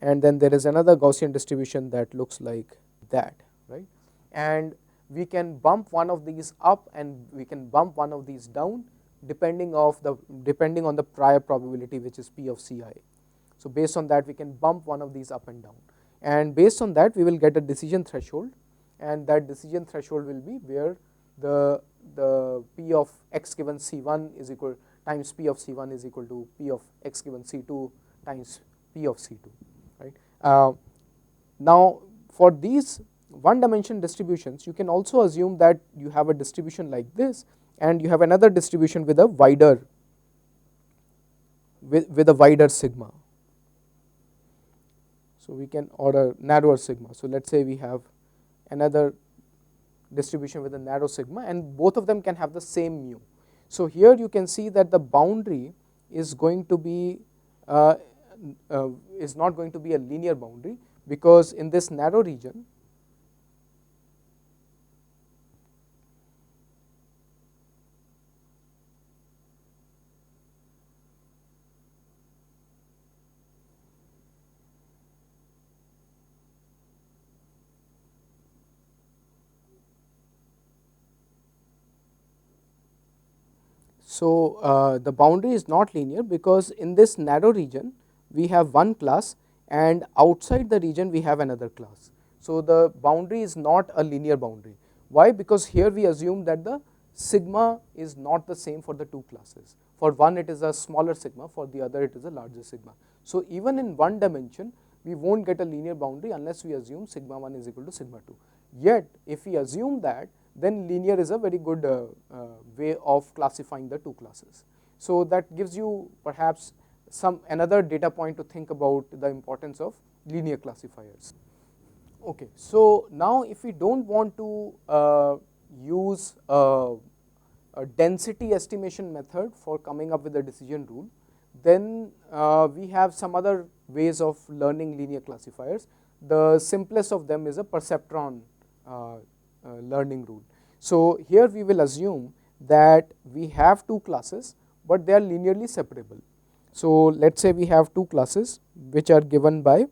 and then there is another Gaussian distribution that looks like that, right? And we can bump one of these up and we can bump one of these down depending on the prior probability, which is P of Ci. So based on that we can bump one of these up and down, and based on that we will get a decision threshold, and that decision threshold will be where the P of x given C1 is equal times P of C1 is equal to P of x given C2 times P of C2, right? Now for these one dimension distributions, you can also assume that you have a distribution like this and you have another distribution with a wider sigma. So we can, or a narrower sigma. So let's say we have another distribution with a narrow sigma, and both of them can have the same mu. So here you can see that the boundary is going to be is not going to be a linear boundary, because in this narrow region the boundary is not linear, because in this narrow region we have one class and outside the region we have another class. So the boundary is not a linear boundary. Why? Because here we assume that the sigma is not the same for the two classes. For one it is a smaller sigma, for the other it is a larger sigma. So even in one dimension we won't get a linear boundary unless we assume sigma 1 is equal to sigma 2. Yet if we assume that, then linear is a very good way of classifying the two classes. So that gives you perhaps another data point to think about the importance of linear classifiers. Okay, so now if we don't want to use a density estimation method for coming up with a decision rule, then we have some other ways of learning linear classifiers. The simplest of them is a perceptron learning rule. So here we will assume that we have two classes, but they are linearly separable. So let's say we have two classes which are given by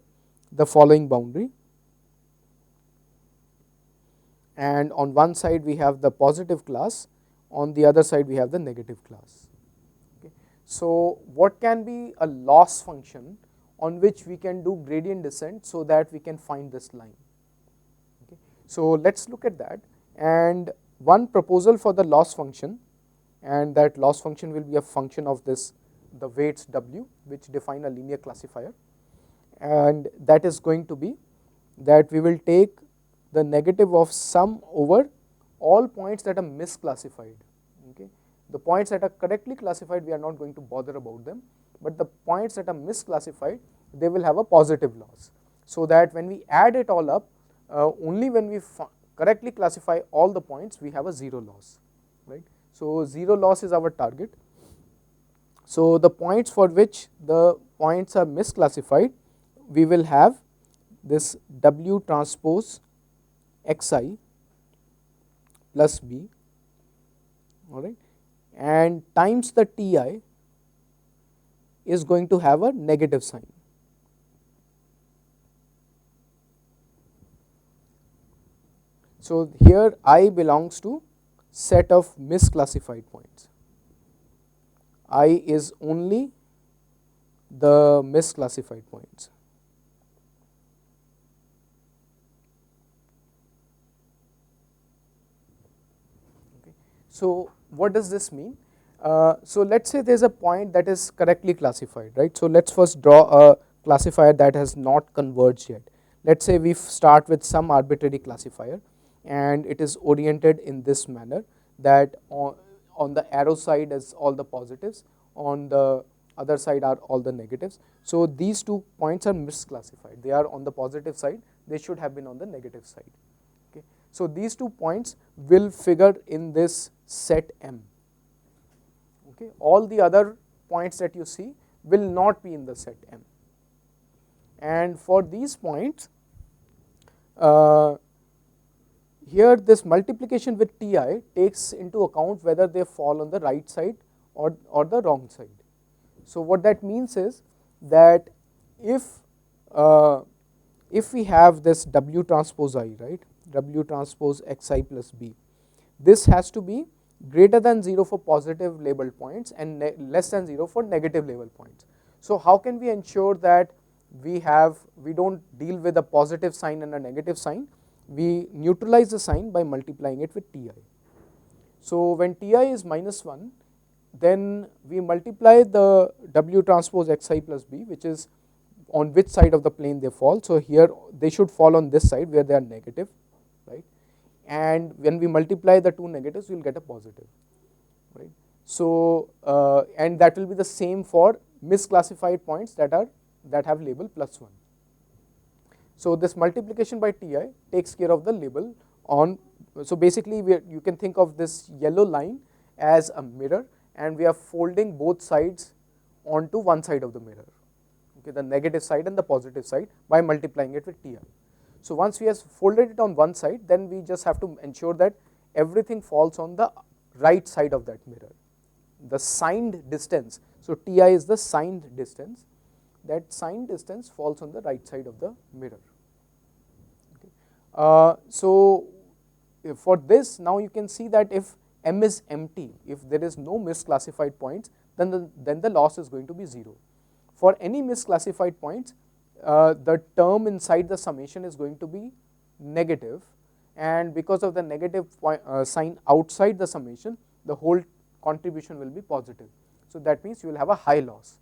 the following boundary, and on one side we have the positive class, on the other side we have the negative class. Okay. So what can be a loss function on which we can do gradient descent so that we can find this line? Okay. So let's look at that, and one proposal for the loss function, and that loss function will be a function of this, the weights W, which define a linear classifier, and that is going to be that we will take the negative of sum over all points that are misclassified. Okay. The points that are correctly classified, we are not going to bother about them, but the points that are misclassified, they will have a positive loss, so that when we add it all up, only when we correctly classify all the points we have a zero loss, right? So zero loss is our target. So the points for which the points are misclassified, we will have this W transpose Xi plus B, all right, and times the Ti is going to have a negative sign. So here I belongs to set of misclassified points. I is only the misclassified points. Okay. So what does this mean? So let's say there's a point that is correctly classified, right? So let's first draw a classifier that has not converged yet. Let's say we start with some arbitrary classifier, and it is oriented in this manner, that on the arrow side is all the positives, on the other side are all the negatives. So these 2 points are misclassified, they are on the positive side, they should have been on the negative side. Okay. So these 2 points will figure in this set M. Okay. All the other points that you see will not be in the set M, and for these points, here this multiplication with Ti takes into account whether they fall on the right side or the wrong side. So what that means is that if uh, if we have this W transpose I, right, W transpose xi plus b, this has to be greater than 0 for positive labeled points and less than 0 for negative labeled points. So how can we ensure that we don't deal with a positive sign and a negative sign? We neutralize the sign by multiplying it with Ti. So when Ti is -1, then we multiply the W transpose xi plus b, which is on which side of the plane they fall. So here they should fall on this side where they are negative, right? And when we multiply the two negatives, we will get a positive, right? So and that will be the same for misclassified points that have label +1. So this multiplication by Ti takes care of the label on. So basically you can think of this yellow line as a mirror, and we are folding both sides onto one side of the mirror, okay, the negative side and the positive side, by multiplying it with Ti. So once we have folded it on one side, then we just have to ensure that everything falls on the right side of that mirror. The signed distance, so Ti is the signed distance, that signed distance falls on the right side of the mirror. Okay. So for this, now you can see that if M is empty, if there is no misclassified points, then the loss is going to be 0. For any misclassified points, the term inside the summation is going to be negative, and because of the negative sign outside the summation, the whole contribution will be positive. So that means you will have a high loss.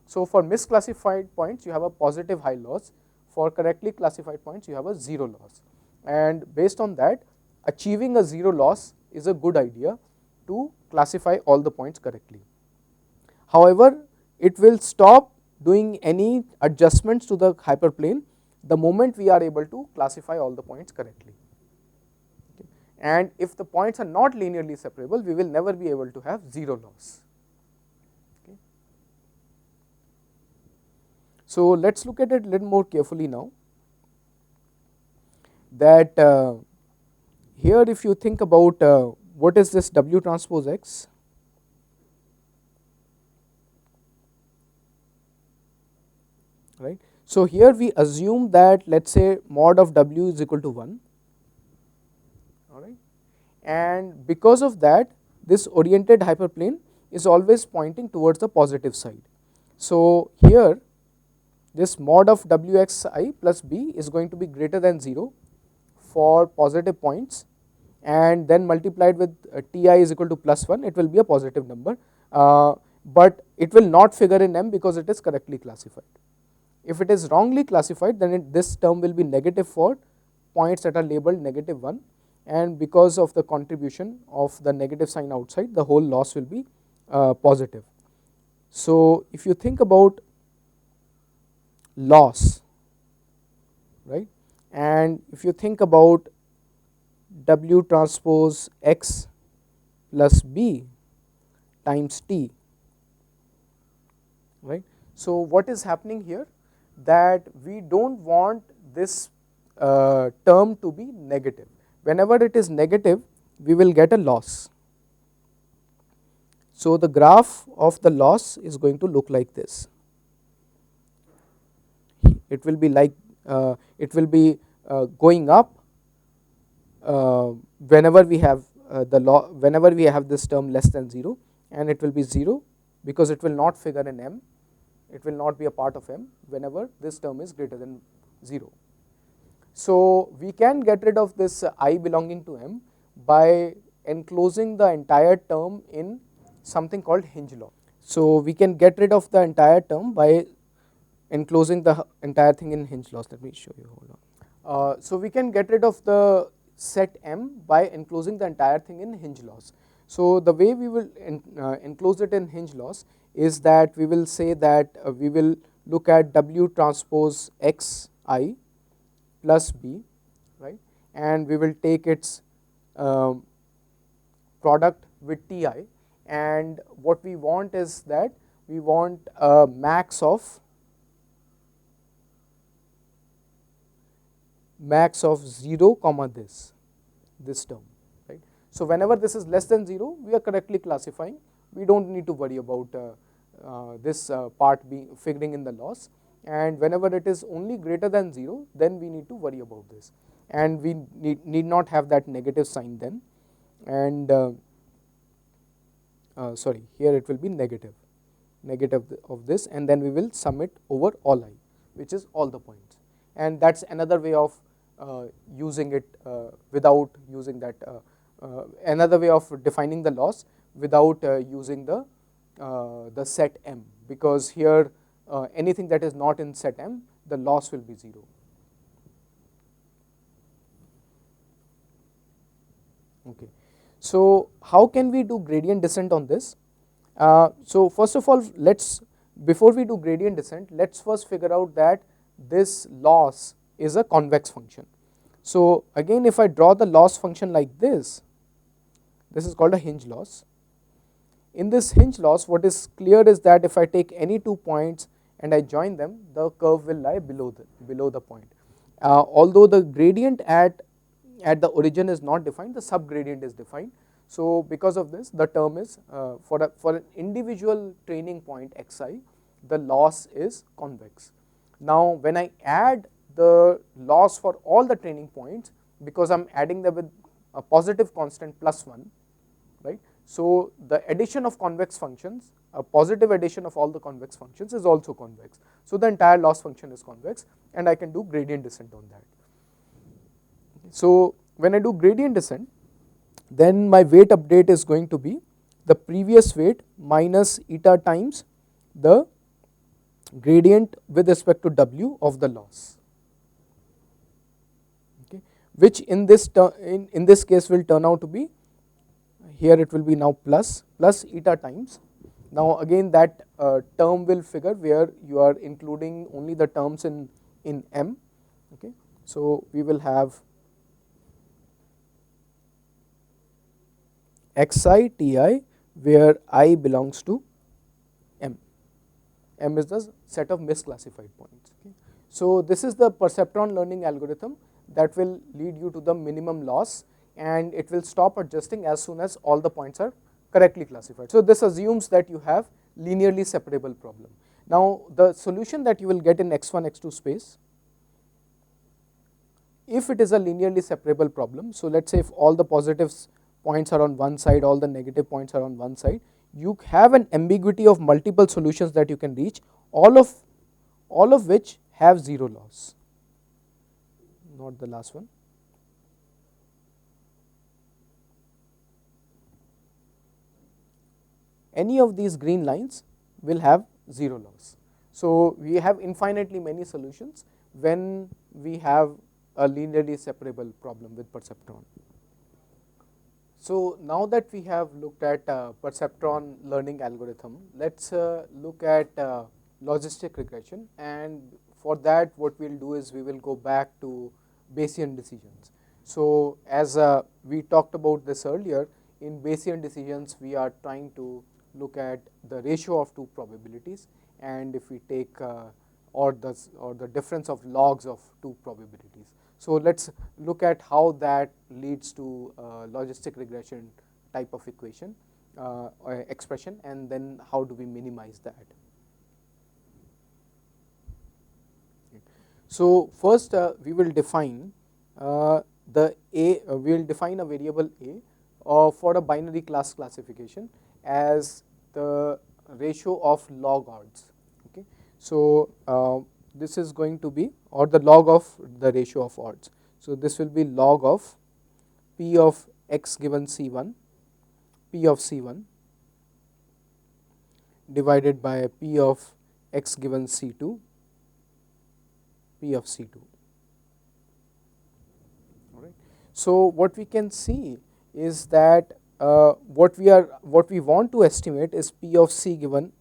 So for misclassified points, you have a positive high loss. For correctly classified points, you have a 0 loss. And based on that, achieving a 0 loss is a good idea to classify all the points correctly. However, it will stop doing any adjustments to the hyperplane the moment we are able to classify all the points correctly. Okay. And if the points are not linearly separable, we will never be able to have 0 loss. Okay. So let's look at it a little more carefully now. That here, if you think about what is this W transpose X, right? So here we assume that, let's say, mod of W is equal to 1, all right, and because of that, this oriented hyperplane is always pointing towards the positive side. So here this mod of Wxi plus b is going to be greater than 0 for positive points, and then multiplied with Ti is equal to +1, it will be a positive number, but it will not figure in M because it is correctly classified. If it is wrongly classified, then this term will be negative for points that are labeled -1, and because of the contribution of the negative sign outside, the whole loss will be positive. So if you think about loss, right, and if you think about W transpose X plus B times T, right. So what is happening here, that we don't want this term to be negative. Whenever it is negative, we will get a loss. So the graph of the loss is going to look like this. It will be like going up whenever we have whenever we have this term less than 0, and it will be 0 because it will not figure in M, it will not be a part of M whenever this term is greater than 0. So we can get rid of this I belonging to M by enclosing the entire term in something called hinge loss. So we can get rid of the entire term by enclosing the entire thing in hinge loss. Let me show you, hold on. So we can get rid of the set M by enclosing the entire thing in hinge loss. So the way we will enclose it in hinge loss is that we will say that we will look at W transpose Xi plus B, right, and we will take its product with Ti, and what we want is that we want a max of 0 comma this term, right. So whenever this is less than 0, we are correctly classifying, we don't need to worry about this part be figuring in the loss, and whenever it is only greater than 0, then we need to worry about this, and we need not have that negative sign then, and sorry, here it will be negative of this, and then we will sum it over all I, which is all the points, and that's another way of using it without using that, another way of defining the loss without using the set M, because here anything that is not in set M, the loss will be 0. Okay. So how can we do gradient descent on this? So first of all, before we do gradient descent, let's first figure out that this loss is a convex function. So again, if I draw the loss function like this is called a hinge loss. In this hinge loss, what is clear is that if I take any 2 points and I join them, the curve will lie below the point. Although the gradient at the origin is not defined, the subgradient is defined. So because of this, the term is for an individual training point xi, the loss is convex. Now when I add the loss for all the training points, because I'm adding them with a positive constant plus 1, right? So the addition of convex functions, a positive addition of all the convex functions, is also convex. So the entire loss function is convex, and I can do gradient descent on that. So when I do gradient descent, then my weight update is going to be the previous weight minus eta times the gradient with respect to W of the loss, okay, which in this case will turn out to be, here it will be now plus eta times. Now again that term will figure where you are including only the terms in M, okay. So we will have xi ti where I belongs to M. M is the set of misclassified points. Okay. So this is the perceptron learning algorithm that will lead you to the minimum loss, and it will stop adjusting as soon as all the points are correctly classified. So this assumes that you have linearly separable problem. Now the solution that you will get in x1 x2 space, if it is a linearly separable problem, so let's say if all the positives points are on one side, all the negative points are on one side, you have an ambiguity of multiple solutions that you can reach, all of which have 0 loss. Not the last one. Any of these green lines will have 0 loss. So we have infinitely many solutions when we have a linearly separable problem with perceptron. So now that we have looked at perceptron learning algorithm, let's look at logistic regression, and for that what we'll do is we will go back to Bayesian decisions. So as we talked about this earlier, in Bayesian decisions we are trying to look at the ratio of two probabilities, and if we take or the difference of logs of two probabilities. So let's look at how that leads to logistic regression type of equation or expression, and then how do we minimize that. So first we will define we will define a variable a for a binary class classification as the ratio of log odds. Okay. So this is going to be, or the log of the ratio of odds. So this will be log of P of x given C1, P of C1 divided by P of x given C2, P of C2. All right. So what we can see is that what we want to estimate is P of C given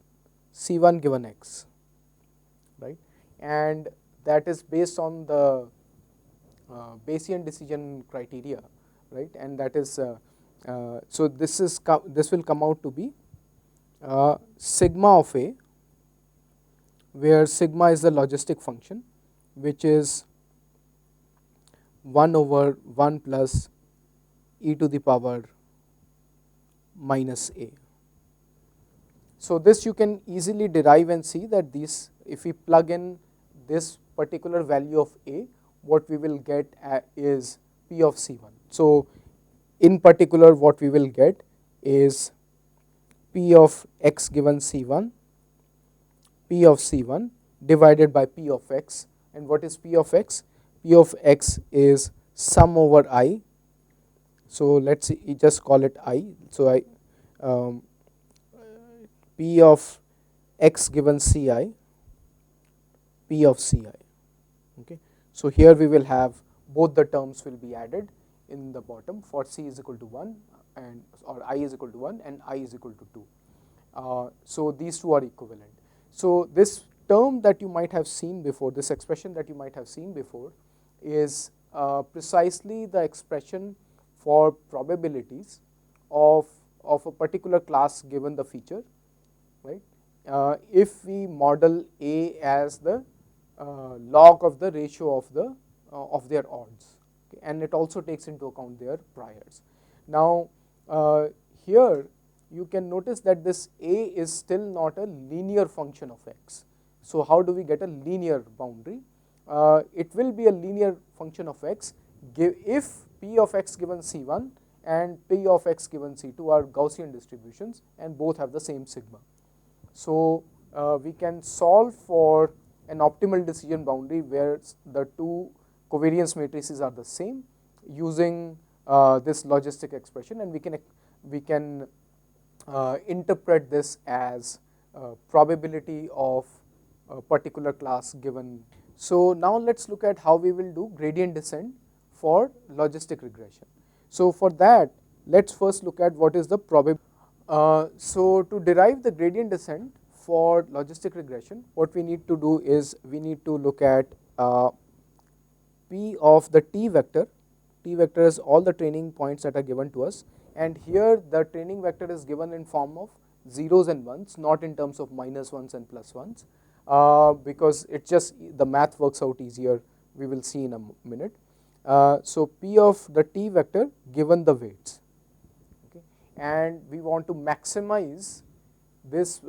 C1 given x, right, and that is based on the Bayesian decision criteria, right, and that is so this will come out to be sigma of A, where sigma is the logistic function, which is 1 over 1 plus e to the power minus A. So this you can easily derive and see that these, if we plug in this particular value of A, what we will get is P of C1. So in particular what we will get is P of x given C1, P of C1 divided by P of x. And what is P of x? P of x is sum over I. So let's just call it I. So I P of x given Ci, P of Ci. Okay. So here we will have both the terms will be added in the bottom for C is equal to 1 and or I is equal to 1 and I is equal to 2. So these two are equivalent. So this term that you might have seen before, this expression that you might have seen before is precisely the expression for probabilities of a particular class given the feature, right. If we model A as the log of the ratio of their odds, okay, and it also takes into account their priors. Now here you can notice that this A is still not a linear function of x. So how do we get a linear boundary? It will be a linear function of x if P of x given C1 and P of x given C2 are Gaussian distributions and both have the same sigma. So we can solve for an optimal decision boundary where the two covariance matrices are the same using this logistic expression, and we can interpret this as probability of a particular class given. So now let's look at how we will do gradient descent for logistic regression. So for that, let's first look at what is the probability. So to derive the gradient descent for logistic regression, what we need to do is we need to look at P of the T vector. T vector is all the training points that are given to us, and here the training vector is given in form of zeros and ones, not in terms of minus ones and plus ones, because it just the math works out easier, we will see in a minute. So P of the T vector given the weights, okay, and we want to maximize this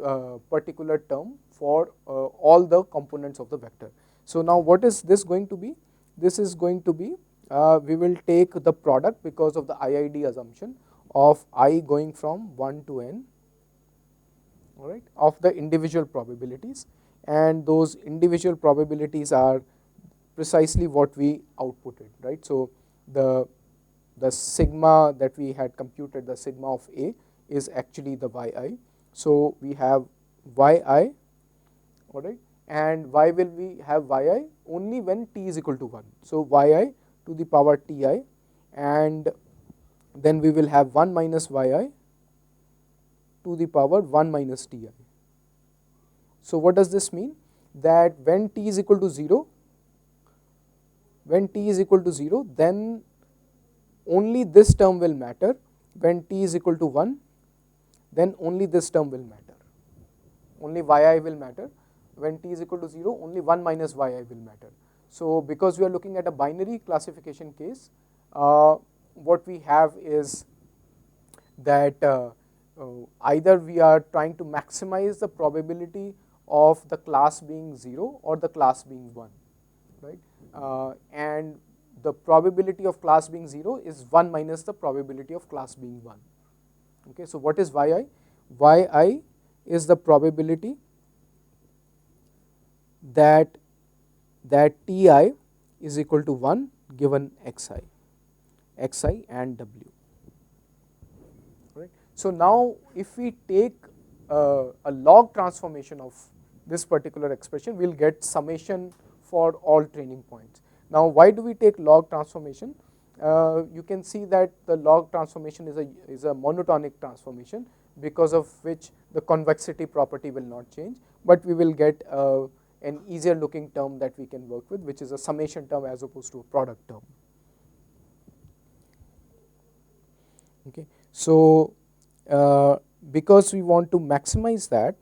particular term for all the components of the vector. So now what is this going to be? This is going to be, we will take the product because of the IID assumption of I going from 1 to n, all right, of the individual probabilities, and those individual probabilities are precisely what we outputted, right. So the sigma that we had computed, the sigma of A, is actually the yi. So we have yi, all right, and why will we have yi? Only when t is equal to 1. So yi to the power ti, and then we will have 1 minus yi to the power 1 minus ti. So what does this mean? That when t is equal to 0, then only this term will matter. When t is equal to 1, then only this term will matter. Only yi will matter. When t is equal to 0, only 1 minus yi will matter. So because we are looking at a binary classification case, what we have is that either we are trying to maximize the probability of the class being 0 or the class being 1, right, and the probability of class being 0 is 1 minus the probability of class being 1. Okay, so what is yi? Yi is the probability that ti is equal to 1 given xi and w. Right. So now if we take a log transformation of this particular expression, we will get summation for all training points. Now why do we take log transformation? You can see that the log transformation is a monotonic transformation, because of which the convexity property will not change, but we will get an easier looking term that we can work with, which is a summation term as opposed to a product term. Okay. So because we want to maximize that,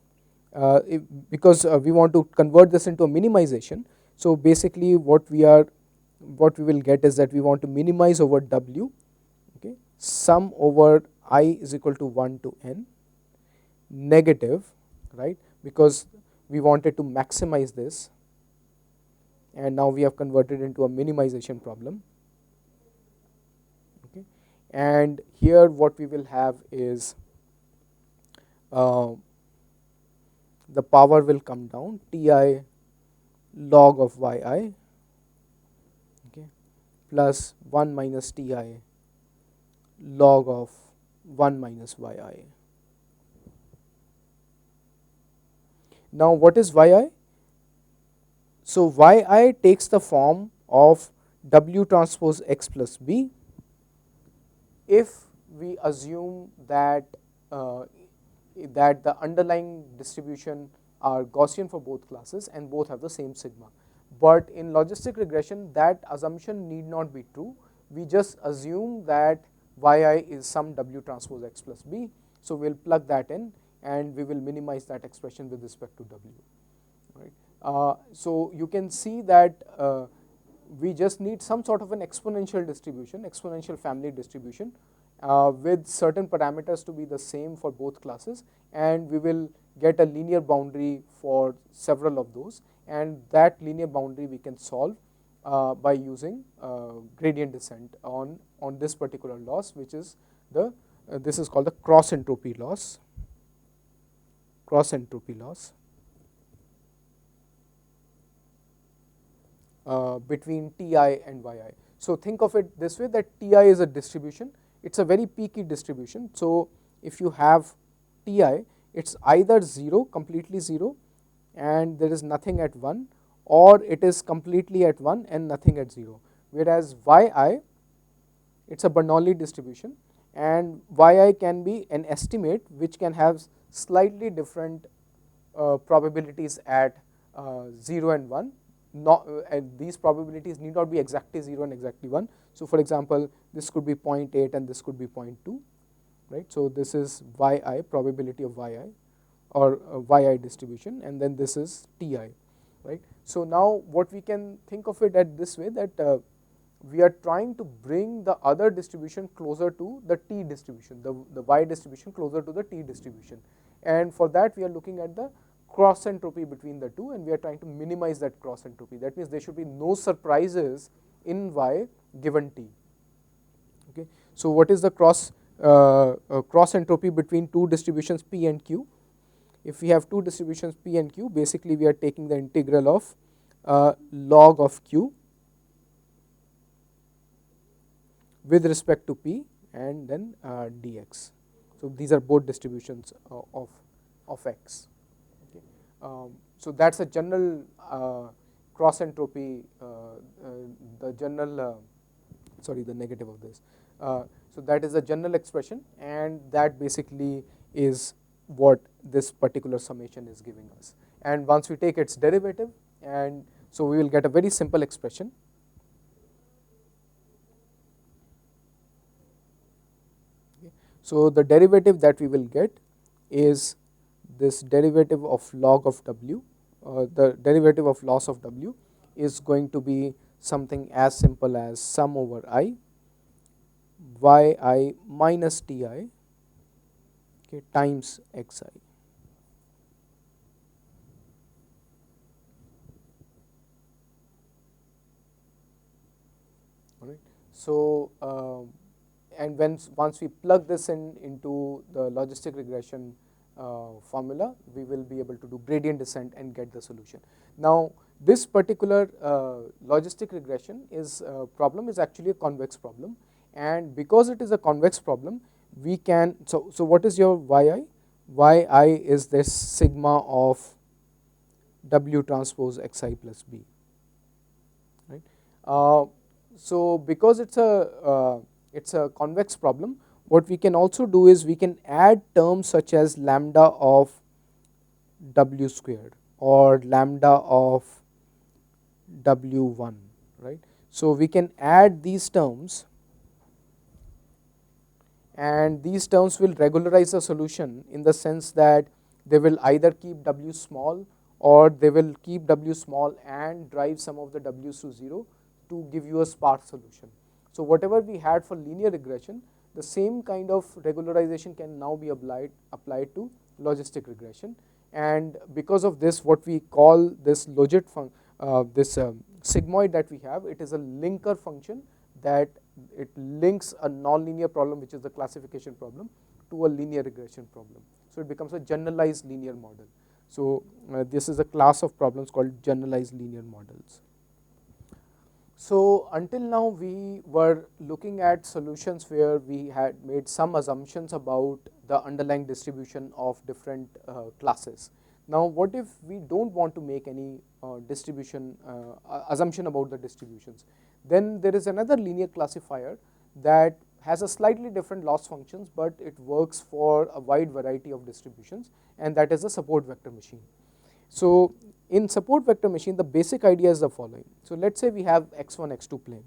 because we want to convert this into a minimization, so basically what we will get is that we want to minimize over w, sum over I is equal to 1 to n negative right, because we wanted to maximize this, and now we have converted into a minimization problem. Okay, and here what we will have is the power will come down, Ti log of yi, okay, plus 1 minus Ti log of 1 minus yi. Now what is yi? So yi takes the form of W transpose x plus b if we assume that that the underlying distribution are Gaussian for both classes and both have the same sigma. But in logistic regression, that assumption need not be true. We just assume that yi is some W transpose x plus b. So we'll plug that in and we will minimize that expression with respect to W. Right. So you can see that we just need some sort of an exponential distribution, exponential family distribution with certain parameters to be the same for both classes, and we will get a linear boundary for several of those, and that linear boundary we can solve by using gradient descent on this particular loss, which is the this is called the cross entropy loss. Between Ti and yi. So think of it this way, that Ti is a distribution, it's a very peaky distribution. So if you have Ti, it's either 0, completely 0, and there is nothing at 1, or it is completely at 1 and nothing at 0. Whereas yi, it's a Bernoulli distribution, and yi can be an estimate which can have slightly different probabilities at 0 and 1. These probabilities need not be exactly 0 and exactly 1. So for example, this could be 0.8 and this could be 0.2, right. So this is yi, probability of yi, or yi distribution, and then this is Ti, right. So now what we can think of it at this way, that we are trying to bring the other distribution closer to the T distribution, the y distribution closer to the T distribution, and for that we are looking at the cross entropy between the two, and we are trying to minimize that cross entropy. That means there should be no surprises in y given T. Okay. So what is the cross entropy between two distributions P and Q? If we have two distributions P and Q, basically we are taking the integral of log of Q with respect to P and then dx. So these are both distributions of x. So that's a general cross entropy, the general, the negative of this. So that is a general expression, and that basically is what this particular summation is giving us. And once we take its derivative, and so we will get a very simple expression. So the derivative that we will get is this derivative of log of W, the derivative of loss of W is going to be something as simple as sum over I, yi minus Ti, okay, times xi. All right. So and once we plug this into the logistic regression formula, we will be able to do gradient descent and get the solution. Now this particular logistic regression problem is actually a convex problem, and because it is a convex problem, we can, so what is your yi? Yi is this sigma of W transpose xi plus b, right. So because it's a convex problem, what we can also do is we can add terms such as lambda of W squared or lambda of W1, right. So we can add these terms, and these terms will regularize the solution in the sense that they will either keep W small, or they will keep W small and drive some of the W's to 0 to give you a sparse solution. So whatever we had for linear regression, the same kind of regularization can now be applied to logistic regression, and because of this, what we call this logit this sigmoid that we have, it is a linker function that it links a nonlinear problem, which is the classification problem, to a linear regression problem. So it becomes a generalized linear model. So this is a class of problems called generalized linear models. So until now we were looking at solutions where we had made some assumptions about the underlying distribution of different classes. Now what if we don't want to make any distribution assumption about the distributions? Then there is another linear classifier that has a slightly different loss functions, but it works for a wide variety of distributions, and that is a support vector machine. So in support vector machine, the basic idea is the following. So let's say we have x1, x2 plane,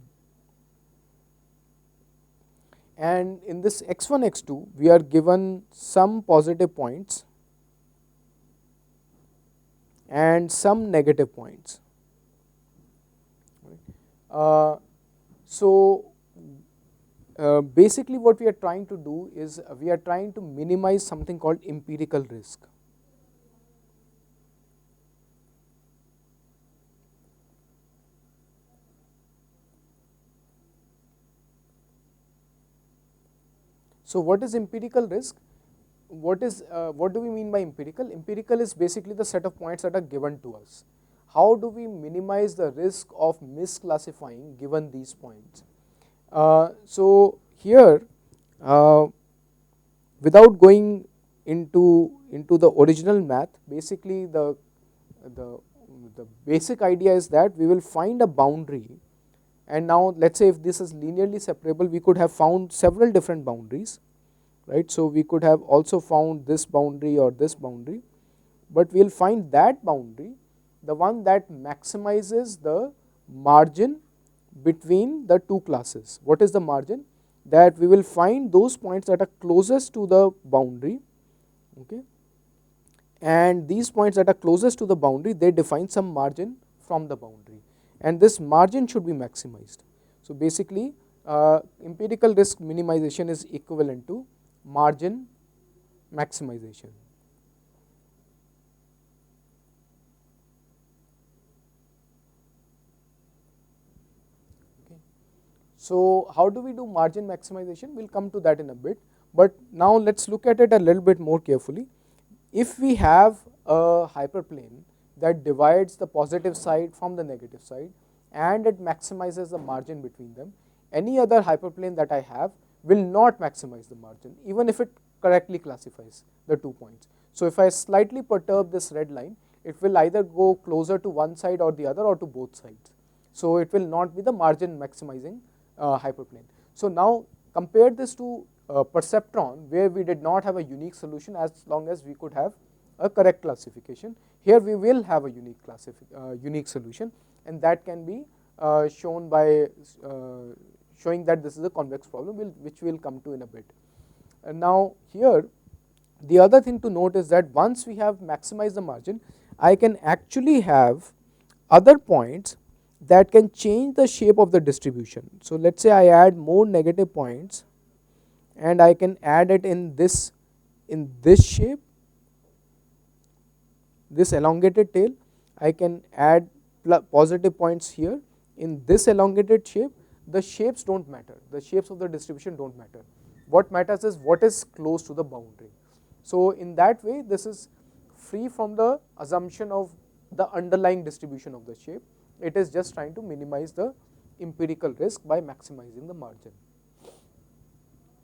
and in this x1, x2 we are given some positive points and some negative points. Basically what we are trying to do is we are trying to minimize something called empirical risk. So what is empirical risk? What do we mean by empirical? Empirical is basically the set of points that are given to us. How do we minimize the risk of misclassifying given these points? So here, without going into the original math, basically the basic idea is that we will find a boundary, and now let's say if this is linearly separable, we could have found several different boundaries, right? So we could have also found this boundary or this boundary, but we will find that boundary, the one that maximizes the margin between the two classes. What is the margin? That we will find those points that are closest to the boundary, okay, and these points that are closest to the boundary, they define some margin from the boundary, and this margin should be maximized. So basically empirical risk minimization is equivalent to margin maximization. Okay. So how do we do margin maximization? We'll come to that in a bit, but now let's look at it a little bit more carefully. If we have a hyperplane that divides the positive side from the negative side and it maximizes the margin between them, any other hyperplane that I have will not maximize the margin, even if it correctly classifies the 2 points. So if I slightly perturb this red line, it will either go closer to one side or the other, or to both sides. So it will not be the margin maximizing hyperplane. So now compare this to perceptron, where we did not have a unique solution as long as we could have a correct classification. Here we will have a unique solution, and that can be shown by showing that this is a convex problem, which we will come to in a bit. And now here the other thing to note is that once we have maximized the margin, I can actually have other points that can change the shape of the distribution. So let's say I add more negative points, and I can add it in this shape, this elongated tail. I can add positive points here in this elongated shape. The shapes don't matter, the shapes of the distribution don't matter. What matters is what is close to the boundary. So in that way, this is free from the assumption of the underlying distribution of the shape. It is just trying to minimize the empirical risk by maximizing the margin.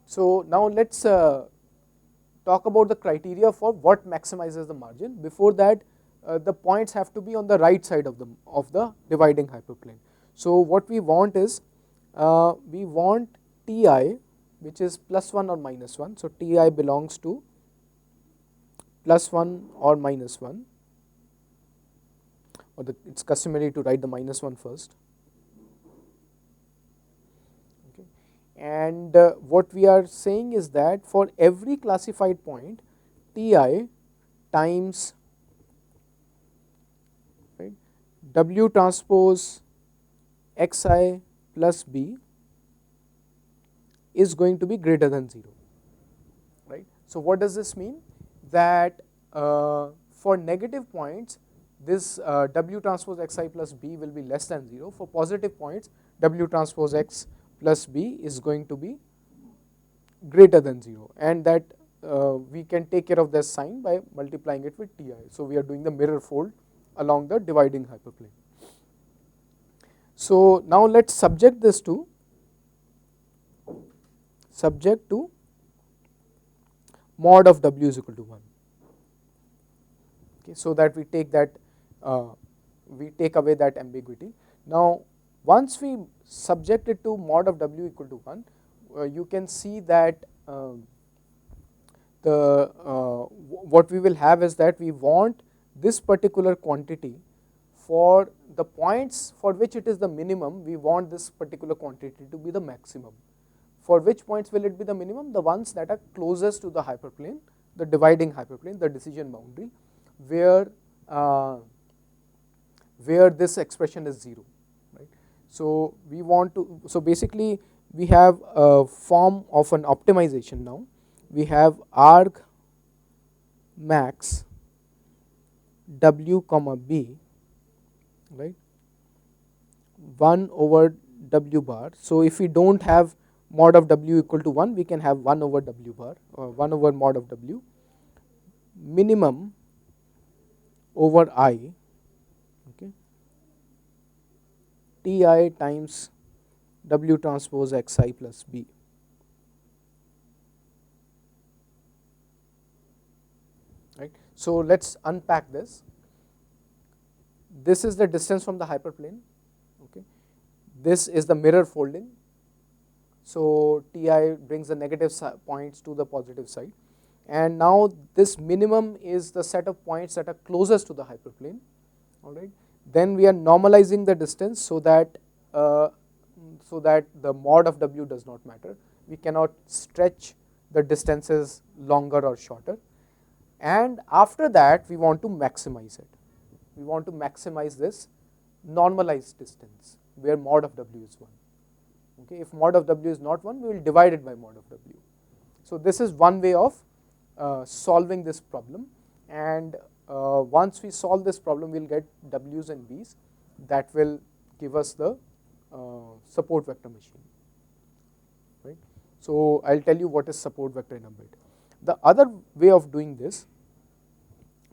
So now let's talk about the criteria for what maximizes the margin. Before that, the points have to be on the right side of the dividing hyperplane. So what we want is we want Ti, which is +1 or -1. So Ti belongs to +1 or -1, or it's customary to write the -1 first. Okay. And what we are saying is that for every classified point, Ti times, right, W transpose Xi plus B is going to be greater than 0, right. So what does this mean? That For negative points, this W transpose xi plus b will be less than 0. For positive points, W transpose x plus b is going to be greater than 0, and that we can take care of this sign by multiplying it with Ti. So we are doing the mirror fold along the dividing hyperplane. So now let's subject this to mod of W is equal to 1. Okay, so that we take away that ambiguity. Now once we subject it to mod of W equal to 1, you can see that what we will have is that we want this particular quantity for the points for which it is the minimum, we want this particular quantity to be the maximum. For which points will it be the minimum? The ones that are closest to the hyperplane, the dividing hyperplane, the decision boundary, where this expression is 0, right? So we want to, so basically we have a form of an optimization now. We have arg max W comma b, right, 1 over W bar. So if we don't have mod of W equal to 1, we can have 1 over W bar, or 1 over mod of W, minimum over I, okay, Ti times W transpose xi plus b. Right. So let's unpack this. This is the distance from the hyperplane. Okay. This is the mirror folding. So Ti brings the negative points to the positive side, and now this minimum is the set of points that are closest to the hyperplane. All right. Then we are normalizing the distance so that the mod of W does not matter. We cannot stretch the distances longer or shorter. And after that, we want to maximize it. We want to maximize this normalized distance where mod of W is 1. Okay, if mod of W is not 1, we will divide it by mod of W. So this is one way of solving this problem, and once we solve this problem, we will get W's and B's that will give us the support vector machine. Right. So I will tell you what is support vector in a bit. The other way of doing this,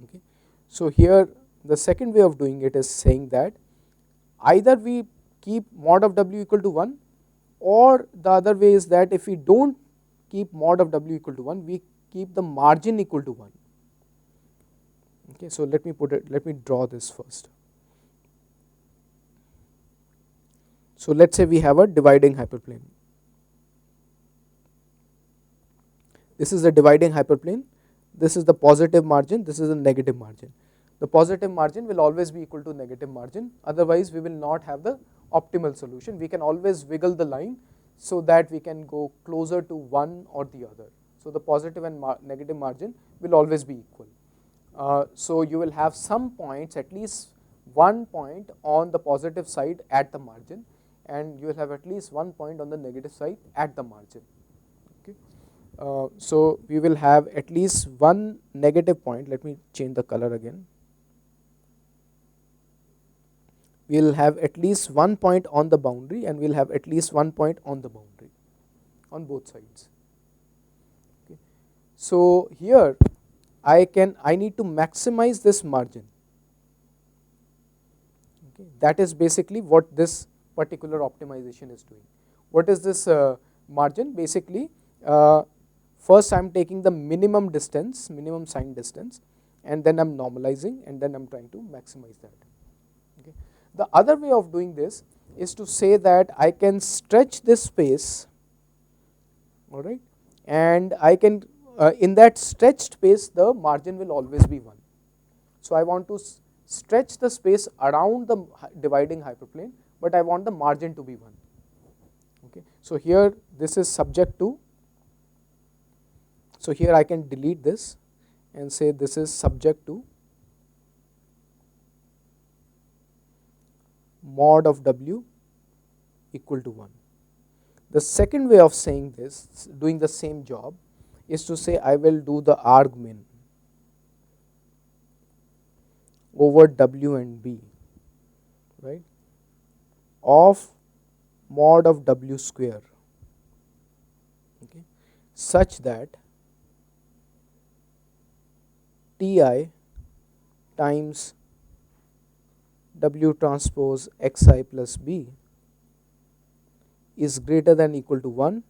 okay, so here the second way of doing it is saying that either we keep mod of W equal to 1, or the other way is that if we don't keep mod of W equal to 1, we keep the margin equal to 1. Okay, so let me draw this first. So let's say we have a dividing hyperplane. This is the dividing hyperplane, this is the positive margin, this is the negative margin. The positive margin will always be equal to negative margin, otherwise we will not have the optimal solution. We can always wiggle the line so that we can go closer to one or the other. So the positive and negative margin will always be equal. So you will have some points, at least one point on the positive side at the margin, and you will have at least one point on the negative side at the margin. Okay. So we will have at least one negative point. Let me change the color again. We will have at least one point on the boundary, and we will have at least one point on the boundary on both sides. Okay. So here I need to maximize this margin. Okay. That is basically what this particular optimization is doing. What is this margin? Basically, first I am taking the minimum distance, minimum sign distance, and then I am normalizing, and then I am trying to maximize that. Okay. The other way of doing this is to say that I can stretch this space, all right, and I can in that stretched space the margin will always be 1. So I want to stretch the space around the dividing hyperplane, but I want the margin to be 1. Okay. So here this is subject to, so here I can delete this and say this is subject to mod of W equal to 1. The second way of saying this, doing the same job, is to say I will do the arg min. over W and B, right, of mod of W square, okay, such that Ti times W transpose Xi plus B is greater than equal to 1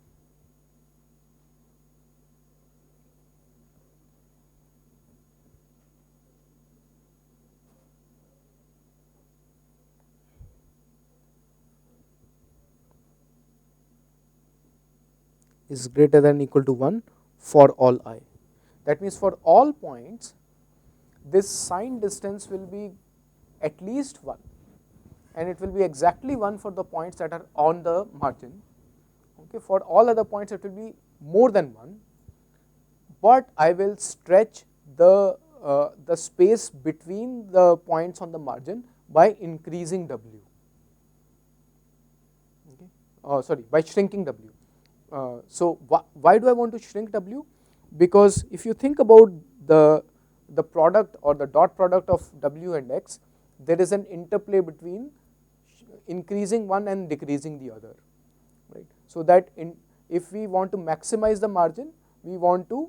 is greater than equal to 1 for all I. That means for all points this sign distance will be at least 1, and it will be exactly 1 for the points that are on the margin. Okay, for all other points it will be more than 1, but I will stretch the space between the points on the margin by increasing W. Okay, sorry, by shrinking W. So why do I want to shrink W? Because if you think about the product or the dot product of W and X, there is an interplay between increasing one and decreasing the other, right? So that if we want to maximize the margin, we want to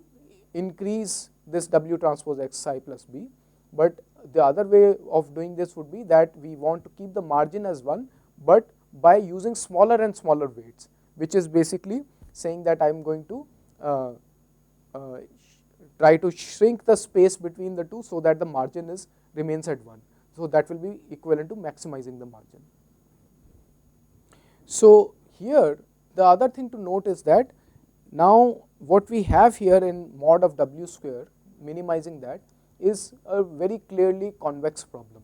increase this W transpose Xi plus B, but the other way of doing this would be that we want to keep the margin as 1, but by using smaller and smaller weights, which is basically saying that I am going to uh, try to shrink the space between the two so that the margin remains at 1. So that will be equivalent to maximizing the margin. So here the other thing to note is that now what we have here in mod of W square, minimizing that, is a very clearly convex problem,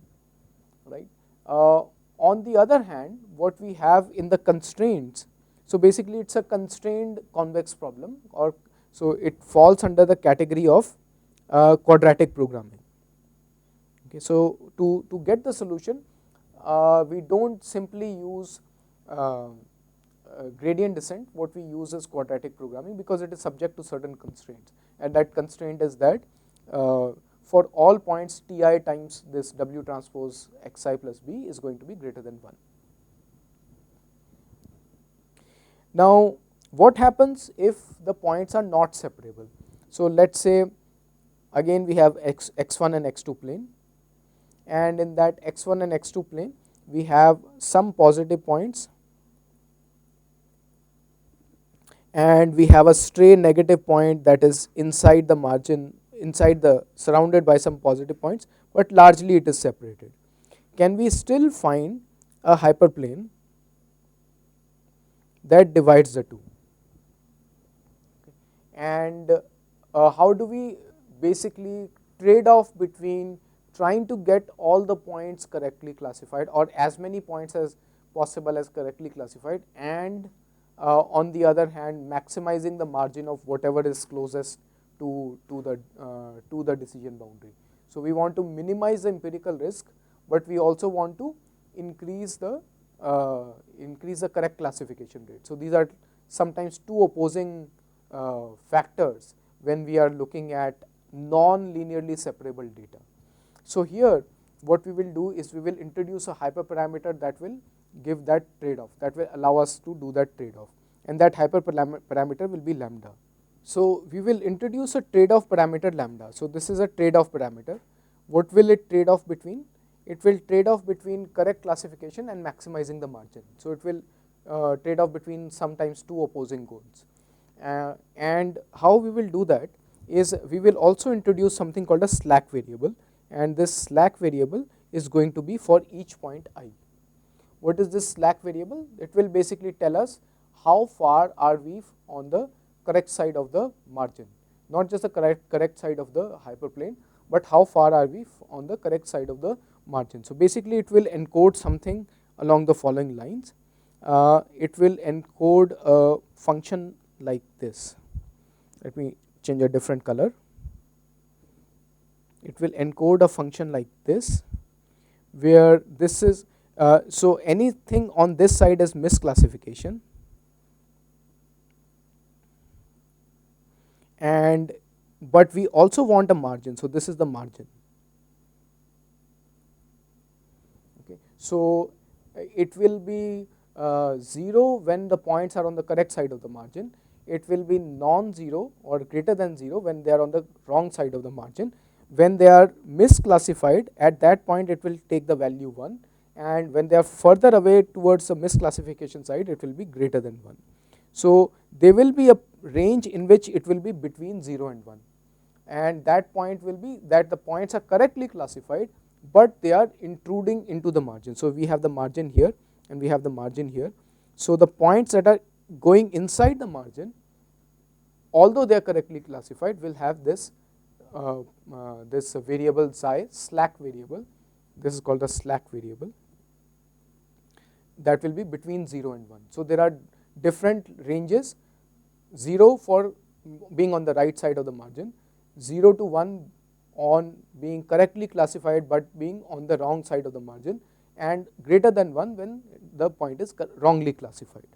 right? On the other hand, what we have in the constraints, so basically it's a constrained convex problem, or so it falls under the category of quadratic programming. Okay, so to get the solution, we don't simply use gradient descent. What we use is quadratic programming because it is subject to certain constraints, and that constraint is that for all points Ti times this W transpose Xi plus B is going to be greater than 1. Now what happens if the points are not separable? So let's say again we have x1 and x2 plane, and in that x1 and x2 plane we have some positive points and we have a stray negative point that is inside the margin, inside the surrounded by some positive points, but largely it is separated. Can we still find a hyperplane that divides the two? And how do we basically trade off between trying to get all the points correctly classified, or as many points as possible as correctly classified, and on the other hand maximizing the margin of whatever is closest to the decision boundary. So we want to minimize the empirical risk, but we also want to increase the correct classification rate. So these are sometimes two opposing factors when we are looking at non-linearly separable data. So here what we will do is we will introduce a hyperparameter that will give that trade-off, that will allow us to do that trade-off, and that hyperparameter will be lambda. So we will introduce a trade-off parameter lambda. So this is a trade-off parameter. What will it trade off between? It will trade off between correct classification and maximizing the margin. So it will trade off between sometimes two opposing goals. And how we will do that is we will also introduce something called a slack variable, and this slack variable is going to be for each point I. What is this slack variable? It will basically tell us how far are we on the correct side of the margin, not just the correct side of the hyperplane, but how far are we on the correct side of the margin. So basically it will encode something along the following lines. It will encode a function like this. Let me change a different color. It will encode a function like this, where this is so anything on this side is misclassification, and but we also want a margin. So this is the margin. So it will be 0 when the points are on the correct side of the margin. It will be non-zero or greater than 0 when they are on the wrong side of the margin. When they are misclassified, at that point it will take the value 1, and when they are further away towards the misclassification side, it will be greater than 1. So there will be a range in which it will be between 0 and 1, and that point will be that the points are correctly classified, but they are intruding into the margin. So we have the margin here and we have the margin here. So the points that are going inside the margin, although they are correctly classified, will have this this variable size, slack variable. This is called the slack variable, that will be between 0 and 1. So there are different ranges: 0 for being on the right side of the margin, 0 to 1 on being correctly classified but being on the wrong side of the margin, and greater than 1 when the point is wrongly classified.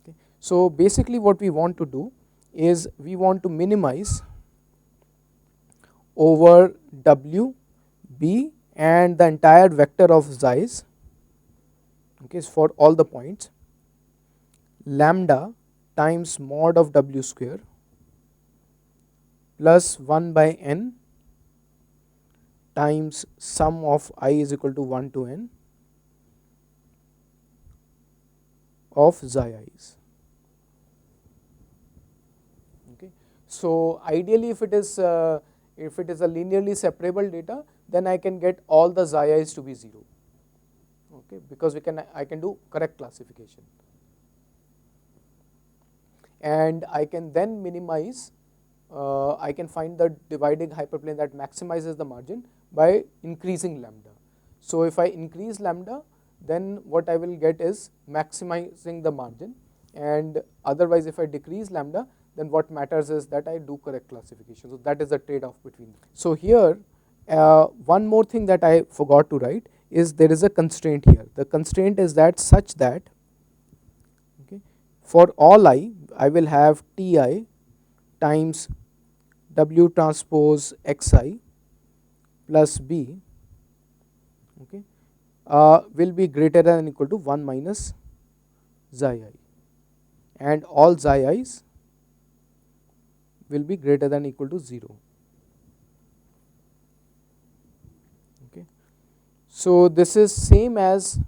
Okay. So basically what we want to do is we want to minimize over W, B and the entire vector of xi's, okay, for all the points, lambda times mod of W square plus 1 by n times sum of I is equal to 1 to n of xi i's. Okay. So ideally if it is a linearly separable data, then I can get all the xi i's to be 0, okay, because I can do correct classification, and I can then minimize, I can find the dividing hyperplane that maximizes the margin by increasing lambda. So if I increase lambda, then what I will get is maximizing the margin, and otherwise if I decrease lambda, then what matters is that I do correct classification. So that is the trade-off between them. So here one more thing that I forgot to write is there is a constraint here. The constraint is that such that, okay, for all I will have Ti times W transpose Xi plus B, okay, will be greater than or equal to 1 minus xi I, and all xi i's will be greater than or equal to 0. Okay. So this is same as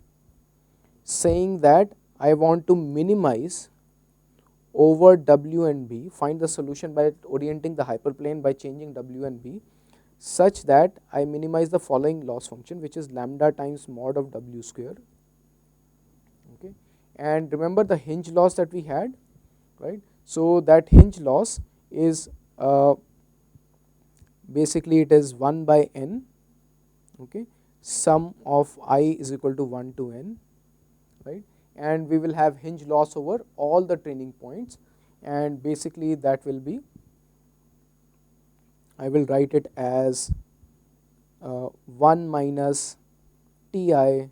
saying that I want to minimize over W and B, find the solution by orienting the hyperplane by changing W and B such that I minimize the following loss function, which is lambda times mod of W square. Okay. And remember the hinge loss that we had, right? So that hinge loss is basically it is 1 by n, okay, sum of I is equal to 1 to n, right, and we will have hinge loss over all the training points, and basically that will be, I will write it as 1 minus Ti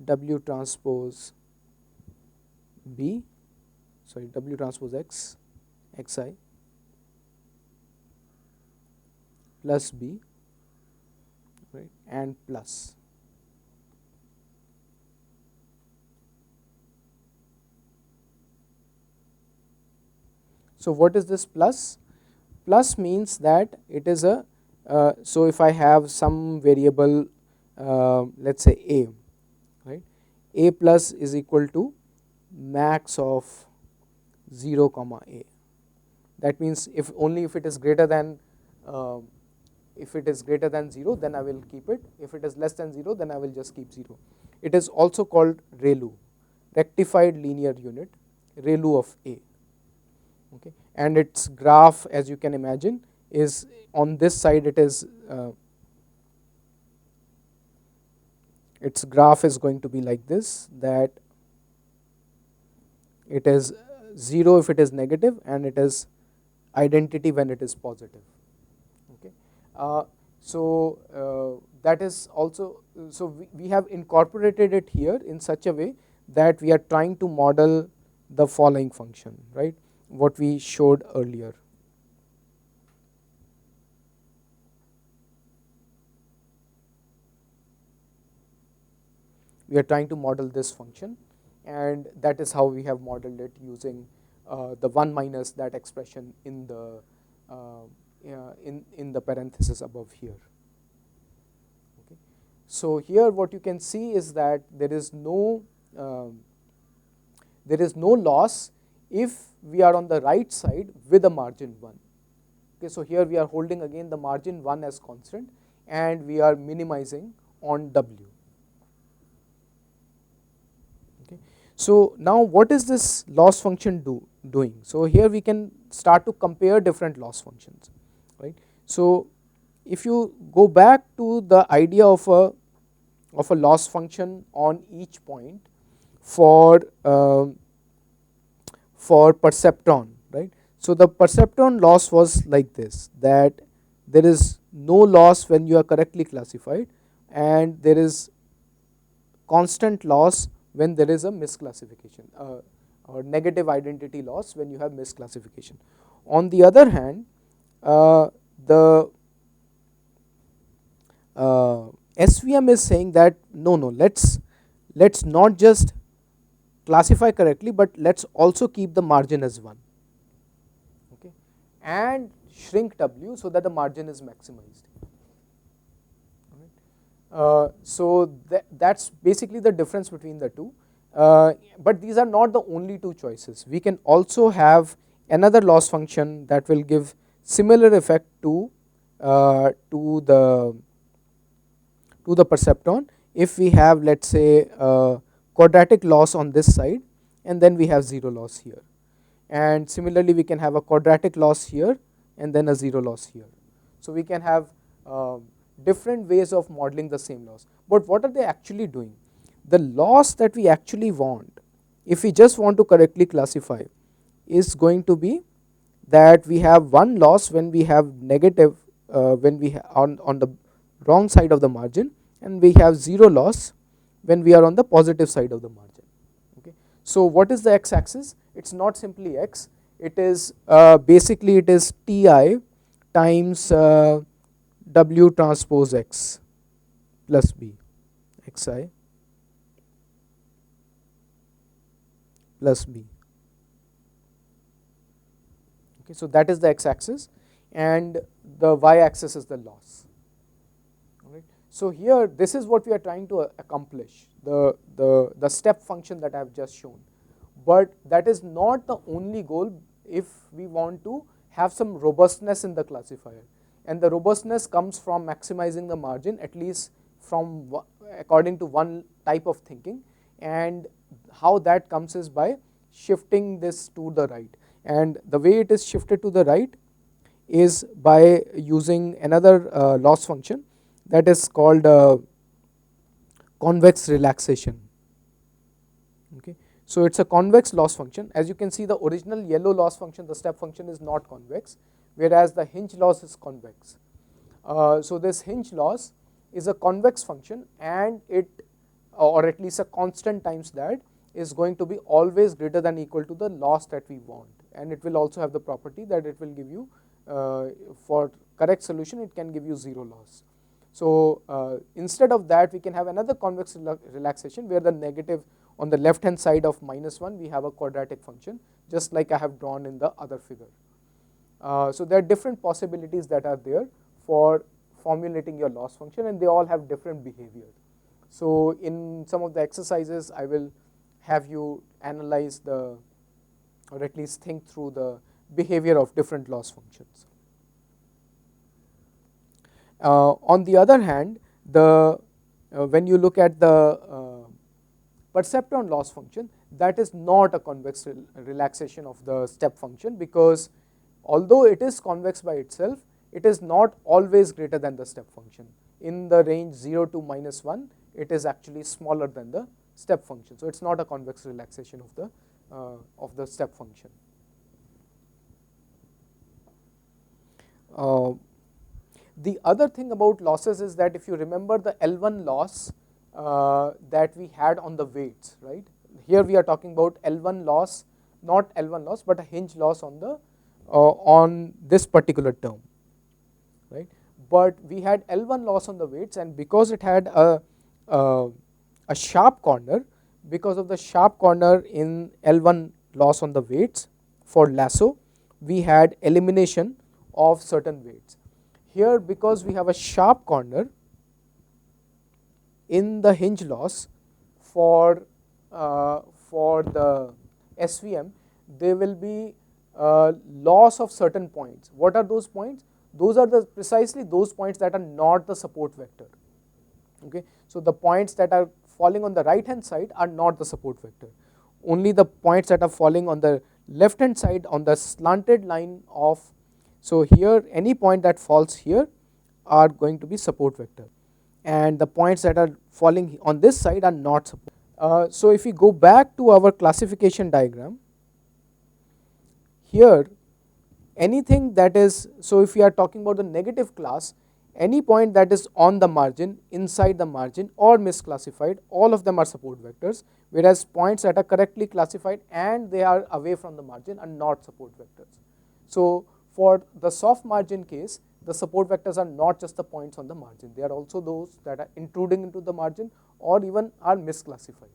W transpose B, sorry, W transpose X, Xi plus B, right, and plus. So what is this plus? Plus means that it is a, so if I have some variable, let us say A, right, A plus is equal to max of 0 comma A. That means if only if it is greater than 0, then I will keep it. If it is less than 0, then I will just keep 0. It is also called ReLU, rectified linear unit, ReLU of A. Okay. And its graph, as you can imagine, is on this side, it is its graph is going to be like this, that it is 0 if it is negative and it is identity when it is positive. Okay. So that is also, so we have incorporated it here in such a way that we are trying to model the following function, right, what we showed earlier. we are trying to model this function, and that is how we have modeled it using the 1 minus that expression in the in the parenthesis above here. Okay. So here what you can see is that there is no loss if we are on the right side with a margin 1. Okay, so here we are holding again the margin 1 as constant, and we are minimizing on W. Okay. So now what is this loss function doing? So here we can start to compare different loss functions, right? So if you go back to the idea of a loss function on each point for perceptron, right? So the perceptron loss was like this, that there is no loss when you are correctly classified, and there is constant loss when there is a misclassification, or negative identity loss when you have misclassification. On the other hand, the SVM is saying that no, let's not just classify correctly, but let's also keep the margin as 1, okay, and shrink W so that the margin is maximized. So that's basically the difference between the two, but these are not the only two choices. We can also have another loss function that will give similar effect to the perceptron if we have, let's say, quadratic loss on this side, and then we have 0 loss here, and similarly we can have a quadratic loss here and then a 0 loss here. So we can have different ways of modeling the same loss, but what are they actually doing? The loss that we actually want, if we just want to correctly classify, is going to be that we have one loss when we have negative, when we on the wrong side of the margin, and we have 0 loss when we are on the positive side of the margin. Okay. So what is the x axis? It's not simply x, it is basically it is Ti times W transpose x plus b, xi plus b. Okay, so that is the x axis, and the y axis is the loss. Alright. So here this is what we are trying to accomplish, the step function that I have just shown, but that is not the only goal if we want to have some robustness in the classifier, and the robustness comes from maximizing the margin, at least from according to one type of thinking, and how that comes is by shifting this to the right, and the way it is shifted to the right is by using another loss function that is called convex relaxation. Okay. So it's a convex loss function. As you can see, the original yellow loss function, the step function, is not convex, whereas the hinge loss is convex. So this hinge loss is a convex function, and it, or at least a constant times that, is going to be always greater than equal to the loss that we want, and it will also have the property that it will give you, for correct solution, it can give you 0 loss. So instead of that, we can have another convex relaxation where the negative on the left hand side of -1 we have a quadratic function, just like I have drawn in the other figure. So there are different possibilities that are there for formulating your loss function, and they all have different behavior. So in some of the exercises I will have you analyze the, or at least think through the behavior of different loss functions. On the other hand, when you look at the perceptron loss function, that is not a convex relaxation of the step function, because although it is convex by itself, it is not always greater than the step function. In the range 0 to -1, it is actually smaller than the step function. So it's not a convex relaxation of the step function. The other thing about losses is that if you remember the L1 loss that we had on the weights, right? Here we are talking about L1 loss, not L1 loss, but a hinge loss on the on this particular term, right? But we had L1 loss on the weights, and because it had a a sharp corner because of the sharp corner in L1 loss on the weights. For lasso, we had elimination of certain weights. Here, because we have a sharp corner in the hinge loss for the SVM, there will be loss of certain points. What are those points? Those are precisely those points that are not the support vector. Okay, so the points that are falling on the right hand side are not the support vector. Only the points that are falling on the left hand side on the slanted line of, so here any point that falls here are going to be support vector, and the points that are falling on this side are not support. So if we go back to our classification diagram, here anything that is, so if we are talking about the negative class, any point that is on the margin, inside the margin or misclassified, all of them are support vectors, whereas points that are correctly classified and they are away from the margin are not support vectors. So for the soft margin case, the support vectors are not just the points on the margin, they are also those that are intruding into the margin or even are misclassified.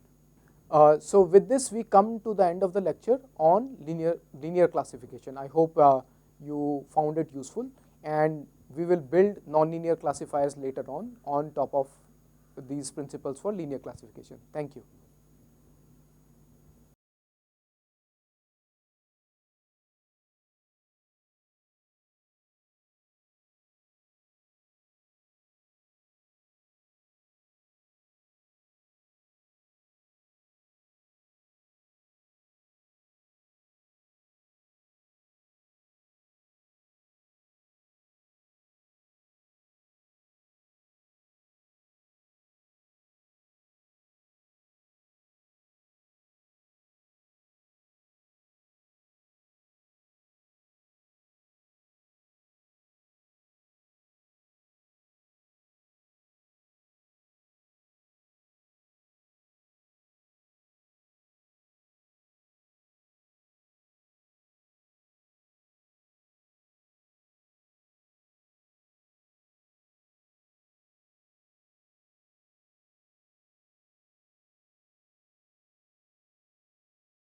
So with this we come to the end of the lecture on linear classification. I hope you found it useful, and we will build nonlinear classifiers later on top of these principles for linear classification. Thank you.